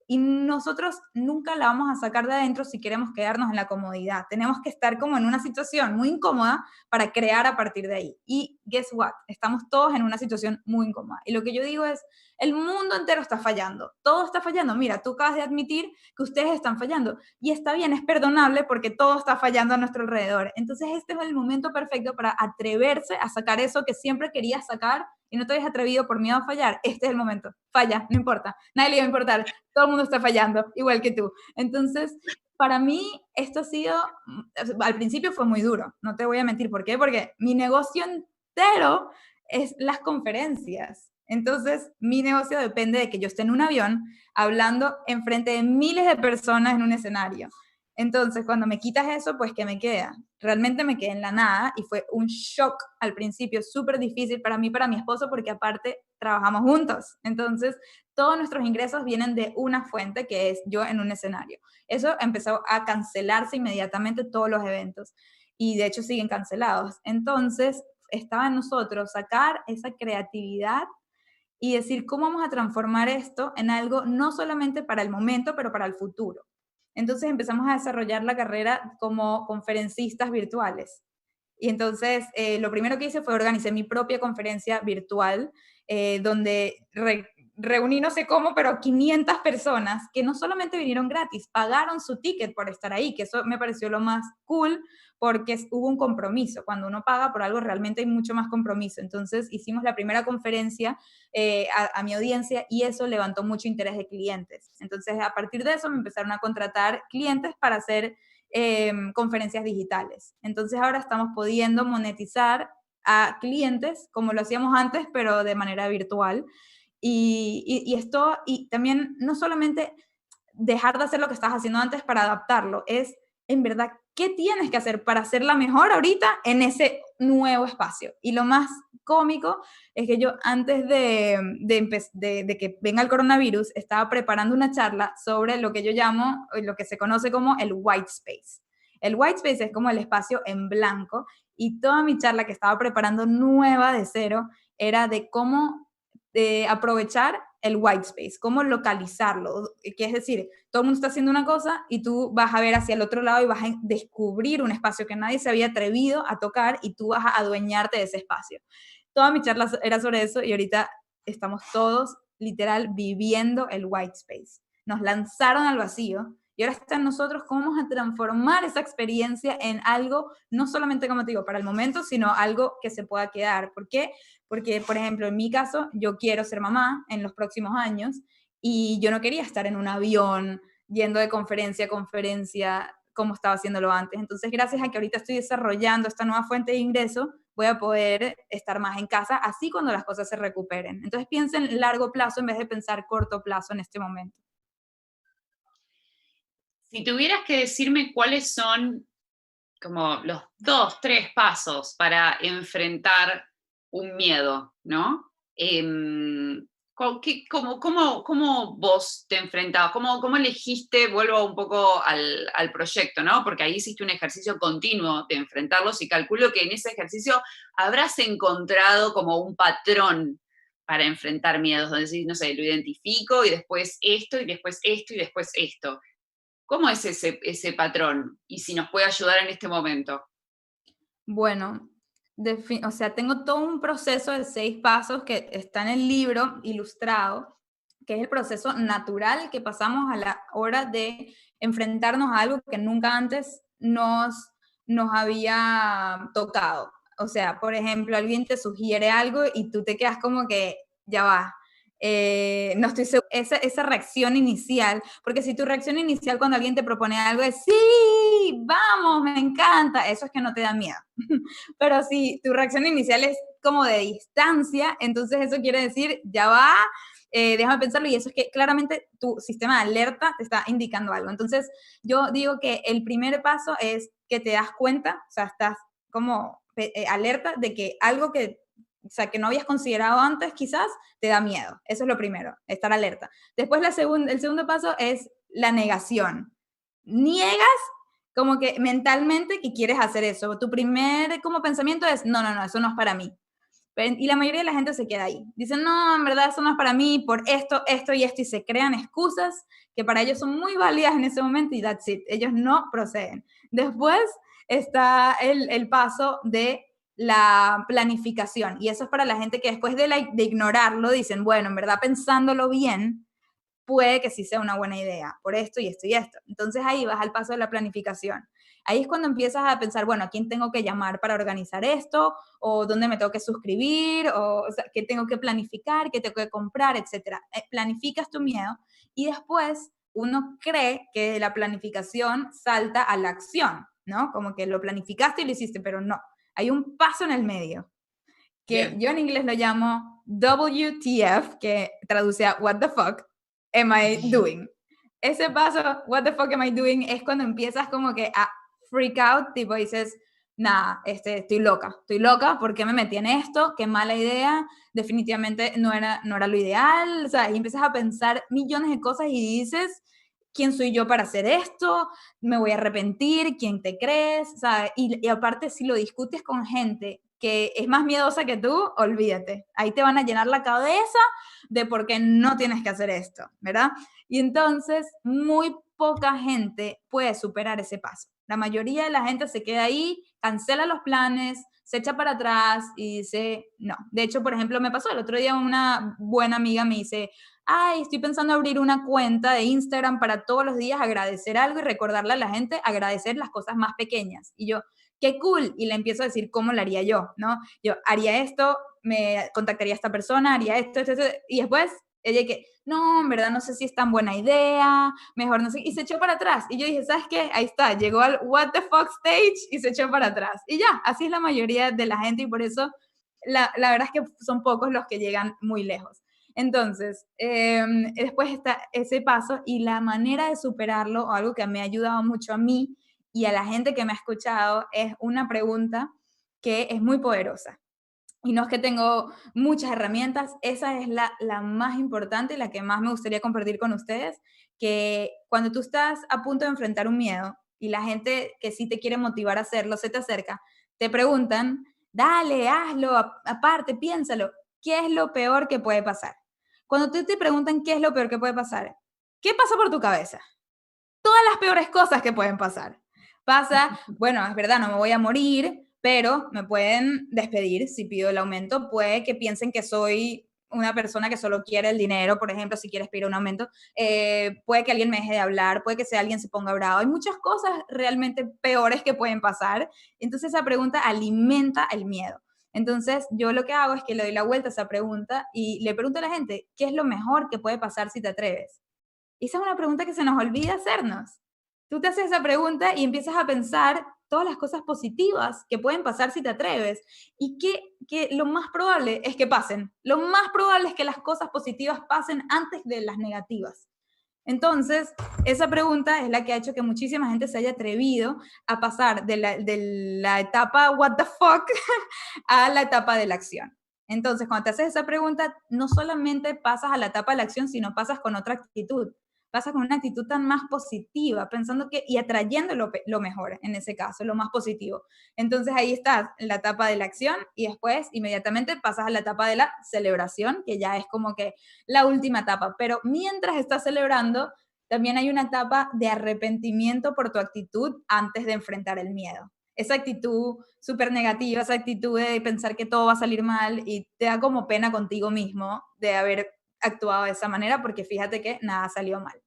Y nosotros nunca la vamos a sacar de adentro si queremos quedarnos en la comodidad. Tenemos que estar como en una situación muy incómoda para crear a partir de ahí. Y guess what? Estamos todos en una situación muy incómoda. Y lo que yo digo es, el mundo entero está fallando. Todo está fallando. Mira, tú acabas de admitir que ustedes están fallando. Y está bien, es perdonable porque todo está fallando a nuestro alrededor. Entonces este es el momento perfecto para atreverse a sacar eso que siempre querías sacar y no te habías atrevido por miedo a fallar. Este es el momento. Falla, no importa. Nadie le va a importar. Todo el mundo está fallando, igual que tú. Entonces, para mí, esto ha sido, al principio fue muy duro, no te voy a mentir. ¿Por qué? Porque mi negocio entero es las conferencias. Entonces, mi negocio depende de que yo esté en un avión hablando enfrente de miles de personas en un escenario. Entonces, cuando me quitas eso, pues, ¿qué me queda? Realmente me quedé en la nada y fue un shock al principio, súper difícil para mí, para mi esposo, porque aparte trabajamos juntos. Entonces, todos nuestros ingresos vienen de una fuente, que es yo en un escenario. Eso empezó a cancelarse inmediatamente todos los eventos y de hecho siguen cancelados. Entonces, estaba en nosotros sacar esa creatividad y decir cómo vamos a transformar esto en algo no solamente para el momento, pero para el futuro. Entonces empezamos a desarrollar la carrera como conferencistas virtuales. Y entonces lo primero que hice fue organizar mi propia conferencia virtual, donde reuní no sé cómo, pero 500 personas que no solamente vinieron gratis, pagaron su ticket por estar ahí, que eso me pareció lo más cool, porque hubo un compromiso. Cuando uno paga por algo, realmente hay mucho más compromiso. Entonces hicimos la primera conferencia a mi audiencia y eso levantó mucho interés de clientes. Entonces a partir de eso me empezaron a contratar clientes para hacer conferencias digitales. Entonces ahora estamos pudiendo monetizar a clientes como lo hacíamos antes, pero de manera virtual. Y también no solamente dejar de hacer lo que estás haciendo antes para adaptarlo, es en verdad qué tienes que hacer para hacerla mejor ahorita en ese nuevo espacio. Y lo más cómico es que yo antes de que venga el coronavirus estaba preparando una charla sobre lo que yo llamo, lo que se conoce como el white space. El white space es como el espacio en blanco y toda mi charla que estaba preparando nueva de cero era de cómo aprovechar el white space, cómo localizarlo, que es decir, todo el mundo está haciendo una cosa y tú vas a ver hacia el otro lado y vas a descubrir un espacio que nadie se había atrevido a tocar y tú vas a adueñarte de ese espacio. Toda mi charla era sobre eso y ahorita estamos todos literal viviendo el white space. Nos lanzaron al vacío y ahora está en nosotros cómo vamos a transformar esa experiencia en algo, no solamente, como te digo, para el momento, sino algo que se pueda quedar. ¿Por qué? Porque, por ejemplo, en mi caso, yo quiero ser mamá en los próximos años y yo no quería estar en un avión yendo de conferencia a conferencia como estaba haciéndolo antes. Entonces, gracias a que ahorita estoy desarrollando esta nueva fuente de ingreso, voy a poder estar más en casa, así cuando las cosas se recuperen. Entonces, piensa en largo plazo en vez de pensar corto plazo en este momento. Si tuvieras que decirme cuáles son como los 2, 3 pasos para enfrentar un miedo, ¿no? ¿Cómo vos te enfrentabas? ¿Cómo elegiste? Vuelvo un poco al proyecto, ¿no? Porque ahí hiciste un ejercicio continuo de enfrentarlos y calculo que en ese ejercicio habrás encontrado como un patrón para enfrentar miedos, donde decís, no sé, lo identifico y después esto y después esto y después esto. ¿Cómo es ese patrón? Y si nos puede ayudar en este momento. Bueno, o sea, tengo todo un proceso de 6 pasos que está en el libro ilustrado, que es el proceso natural que pasamos a la hora de enfrentarnos a algo que nunca antes nos había tocado. O sea, por ejemplo, alguien te sugiere algo y tú te quedas como que, ya va, no estoy segura, esa reacción inicial, porque si tu reacción inicial cuando alguien te propone algo es, sí, vamos, me encanta, eso es que no te da miedo. Pero si tu reacción inicial es como de distancia, entonces eso quiere decir, ya va, déjame pensarlo, y eso es que claramente tu sistema de alerta te está indicando algo. Entonces yo digo que el primer paso es que te das cuenta, o sea, estás como alerta de que algo que, o sea, que no habías considerado antes quizás, te da miedo. Eso es lo primero, estar alerta. Después el segundo paso es la negación. Niegas como que mentalmente que quieres hacer eso. Tu primer como pensamiento es, no, eso no es para mí. Y la mayoría de la gente se queda ahí. Dicen, no, en verdad eso no es para mí, por esto, esto y esto, y se crean excusas que para ellos son muy válidas en ese momento y that's it. Ellos no proceden. Después está el paso de la planificación, y eso es para la gente que después de ignorarlo dicen, bueno, en verdad pensándolo bien, puede que sí sea una buena idea, por esto y esto y esto. Entonces ahí vas al paso de la planificación. Ahí es cuando empiezas a pensar, bueno, ¿a quién tengo que llamar para organizar esto? ¿O dónde me tengo que suscribir? ¿O sea, qué tengo que planificar? ¿Qué tengo que comprar? Etcétera. Planificas tu miedo y después uno cree que de la planificación salta a la acción, ¿no? Como que lo planificaste y lo hiciste, pero no. Hay un paso en el medio que Bien. yo en inglés lo llamo WTF, que traduce a What the fuck am I doing? Ese paso, What the fuck am I doing, es cuando empiezas como que a freak out, tipo dices, nada, estoy loca, ¿por qué me metí en esto? Qué mala idea, definitivamente no era lo ideal, o sea, y empiezas a pensar millones de cosas y dices, ¿quién soy yo para hacer esto? ¿Me voy a arrepentir? ¿Quién te crees? ¿Sabes? Y aparte, si lo discutes con gente que es más miedosa que tú, olvídate. Ahí te van a llenar la cabeza de por qué no tienes que hacer esto, ¿verdad? Y entonces, muy poca gente puede superar ese paso. La mayoría de la gente se queda ahí, cancela los planes, se echa para atrás y dice, no. De hecho, por ejemplo, me pasó el otro día una buena amiga me dice, ay, estoy pensando abrir una cuenta de Instagram para todos los días agradecer algo y recordarle a la gente agradecer las cosas más pequeñas. Y yo, qué cool. Y le empiezo a decir cómo lo haría yo, ¿no? Yo haría esto, me contactaría a esta persona, haría esto, y después ella que, no, en verdad no sé si es tan buena idea, mejor no sé, y se echó para atrás. Y yo dije, ¿sabes qué? Ahí está, llegó al what the fuck stage y se echó para atrás. Y ya, así es la mayoría de la gente y por eso la verdad es que son pocos los que llegan muy lejos. Entonces, después está ese paso y la manera de superarlo, algo que me ha ayudado mucho a mí y a la gente que me ha escuchado, es una pregunta que es muy poderosa. Y no es que tengo muchas herramientas, esa es la más importante y la que más me gustaría compartir con ustedes, que cuando tú estás a punto de enfrentar un miedo y la gente que sí te quiere motivar a hacerlo se te acerca, te preguntan, dale, hazlo, aparte, piénsalo, ¿qué es lo peor que puede pasar? Cuando te preguntan qué es lo peor que puede pasar, ¿qué pasa por tu cabeza? Todas las peores cosas que pueden pasar. Pasa, bueno, es verdad, no me voy a morir, pero me pueden despedir si pido el aumento. Puede que piensen que soy una persona que solo quiere el dinero, por ejemplo, si quieres pedir un aumento. Puede que alguien me deje de hablar, puede que sea alguien se ponga bravo. Hay muchas cosas realmente peores que pueden pasar. Entonces esa pregunta alimenta el miedo. Entonces yo lo que hago es que le doy la vuelta a esa pregunta y le pregunto a la gente, ¿qué es lo mejor que puede pasar si te atreves? Esa es una pregunta que se nos olvida hacernos. Tú te haces esa pregunta y empiezas a pensar todas las cosas positivas que pueden pasar si te atreves y que lo más probable es que pasen. Lo más probable es que las cosas positivas pasen antes de las negativas. Entonces, esa pregunta es la que ha hecho que muchísima gente se haya atrevido a pasar de la etapa what the fuck a la etapa de la acción. Entonces, cuando te haces esa pregunta, no solamente pasas a la etapa de la acción, sino pasas con otra actitud. Pasas con una actitud tan más positiva, pensando que y atrayendo lo mejor, en ese caso, lo más positivo. Entonces ahí estás en la etapa de la acción y después inmediatamente pasas a la etapa de la celebración, que ya es como que la última etapa. Pero mientras estás celebrando, también hay una etapa de arrepentimiento por tu actitud antes de enfrentar el miedo. Esa actitud súper negativa, esa actitud de pensar que todo va a salir mal y te da como pena contigo mismo de haber actuado de esa manera porque fíjate que nada salió mal.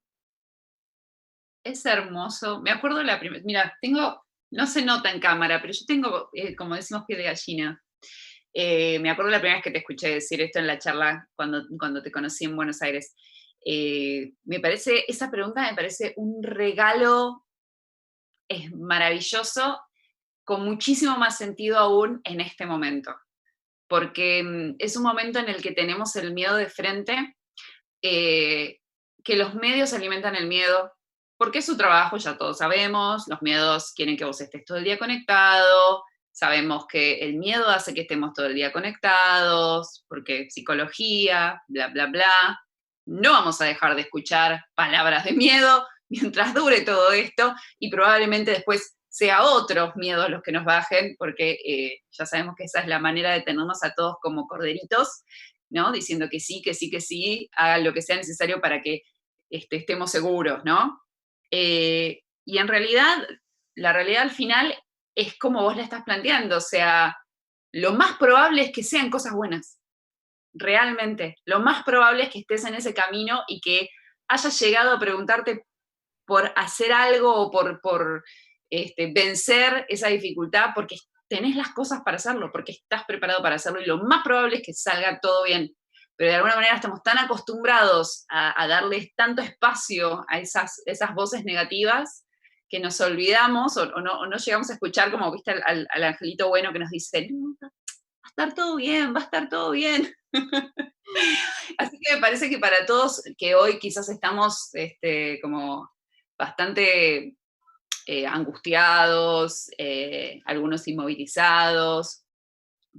Es hermoso. Me acuerdo la primera, mira, tengo, no se nota en cámara, pero yo tengo, como decimos, pie de gallina. Me acuerdo la primera vez que te escuché decir esto en la charla cuando te conocí en Buenos Aires. Me parece, esa pregunta me parece un regalo, es maravilloso, con muchísimo más sentido aún en este momento, porque es un momento en el que tenemos el miedo de frente, que los medios alimentan el miedo, porque es su trabajo, ya todos sabemos, los miedos quieren que vos estés todo el día conectado, sabemos que el miedo hace que estemos todo el día conectados, porque psicología, bla, bla, bla. No vamos a dejar de escuchar palabras de miedo mientras dure todo esto y probablemente después sea otros miedos los que nos bajen, porque ya sabemos que esa es la manera de tenernos a todos como corderitos, ¿no? Diciendo que sí, que sí, que sí, hagan lo que sea necesario para que estemos seguros, ¿no? Y en realidad, la realidad al final es como vos la estás planteando, o sea, lo más probable es que sean cosas buenas, realmente. Lo más probable es que estés en ese camino y que hayas llegado a preguntarte por hacer algo o por vencer esa dificultad porque tenés las cosas para hacerlo, porque estás preparado para hacerlo y lo más probable es que salga todo bien. Pero de alguna manera estamos tan acostumbrados a darles tanto espacio a esas voces negativas que nos olvidamos o no llegamos a escuchar, como viste al angelito bueno que nos dice, no, va a estar todo bien, va a estar todo bien. Así que me parece que para todos que hoy quizás estamos como bastante angustiados, algunos inmovilizados,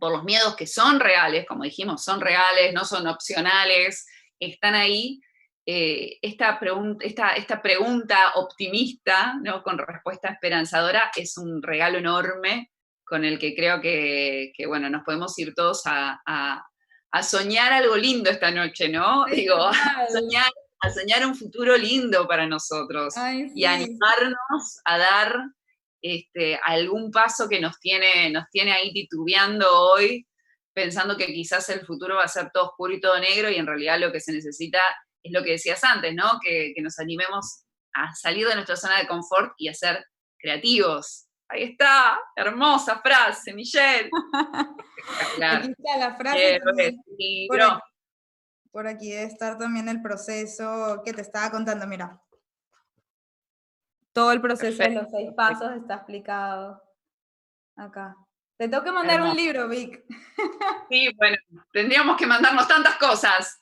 por los miedos que son reales, como dijimos, son reales, no son opcionales, están ahí. Esta pregunta optimista, ¿no? Con respuesta esperanzadora, es un regalo enorme con el que creo bueno, nos podemos ir todos a soñar algo lindo esta noche, ¿no? Ay, Digo, total. a soñar un futuro lindo para nosotros Ay, y sí. animarnos a dar algún paso que nos tiene ahí titubeando hoy, pensando que quizás el futuro va a ser todo oscuro y todo negro y en realidad lo que se necesita es lo que decías antes, ¿no? Que nos animemos a salir de nuestra zona de confort y a ser creativos. Ahí está, hermosa frase, Michelle. Aquí Espectacular. está la frase Quiero ese también. Por libro. aquí, por aquí debe estar también el proceso que te estaba contando. Mira, todo el proceso de Perfecto. los 6 pasos está explicado acá. Te tengo que mandar un Hermoso. libro, Vic. Sí, bueno, tendríamos que mandarnos tantas cosas.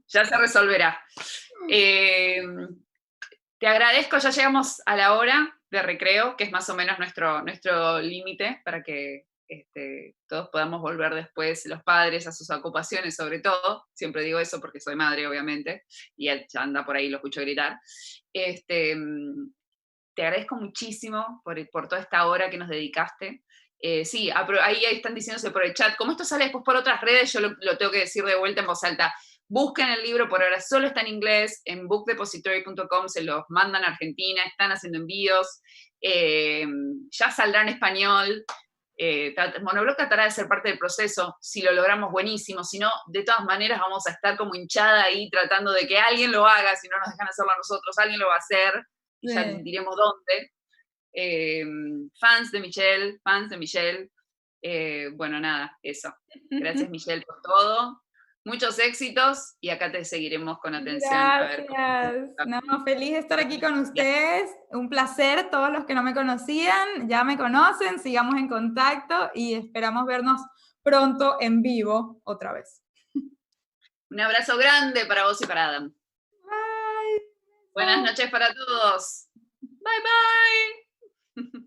Ya se resolverá. Eh, Te agradezco, ya llegamos a la hora de recreo, que es más o menos nuestro límite para que todos podamos volver después, los padres, a sus ocupaciones sobre todo. Siempre digo eso porque soy madre, obviamente, y él ya anda por ahí, lo escucho gritar. Te agradezco muchísimo por toda esta hora que nos dedicaste. Sí, ahí están diciéndose por el chat. Como esto sale después por otras redes, yo lo tengo que decir de vuelta en voz alta. Busquen el libro, por ahora solo está en inglés, en bookdepository.com se los mandan a Argentina, están haciendo envíos, ya saldrá en español. Monoblog tratará de ser parte del proceso, si lo logramos buenísimo, si no, de todas maneras vamos a estar como hinchada ahí tratando de que alguien lo haga, si no nos dejan hacerlo a nosotros, alguien lo va a hacer, y ya Sí. diremos dónde. Fans de Michelle. Bueno, nada, eso. Gracias, Michelle, por todo. Muchos éxitos y acá te seguiremos con atención. A ver Gracias. No, feliz de estar aquí con ustedes. Un placer, todos los que no me conocían, ya me conocen, sigamos en contacto y esperamos vernos pronto en vivo otra vez. Un abrazo grande para vos y para Adam. Bye. Buenas noches para todos. Bye bye.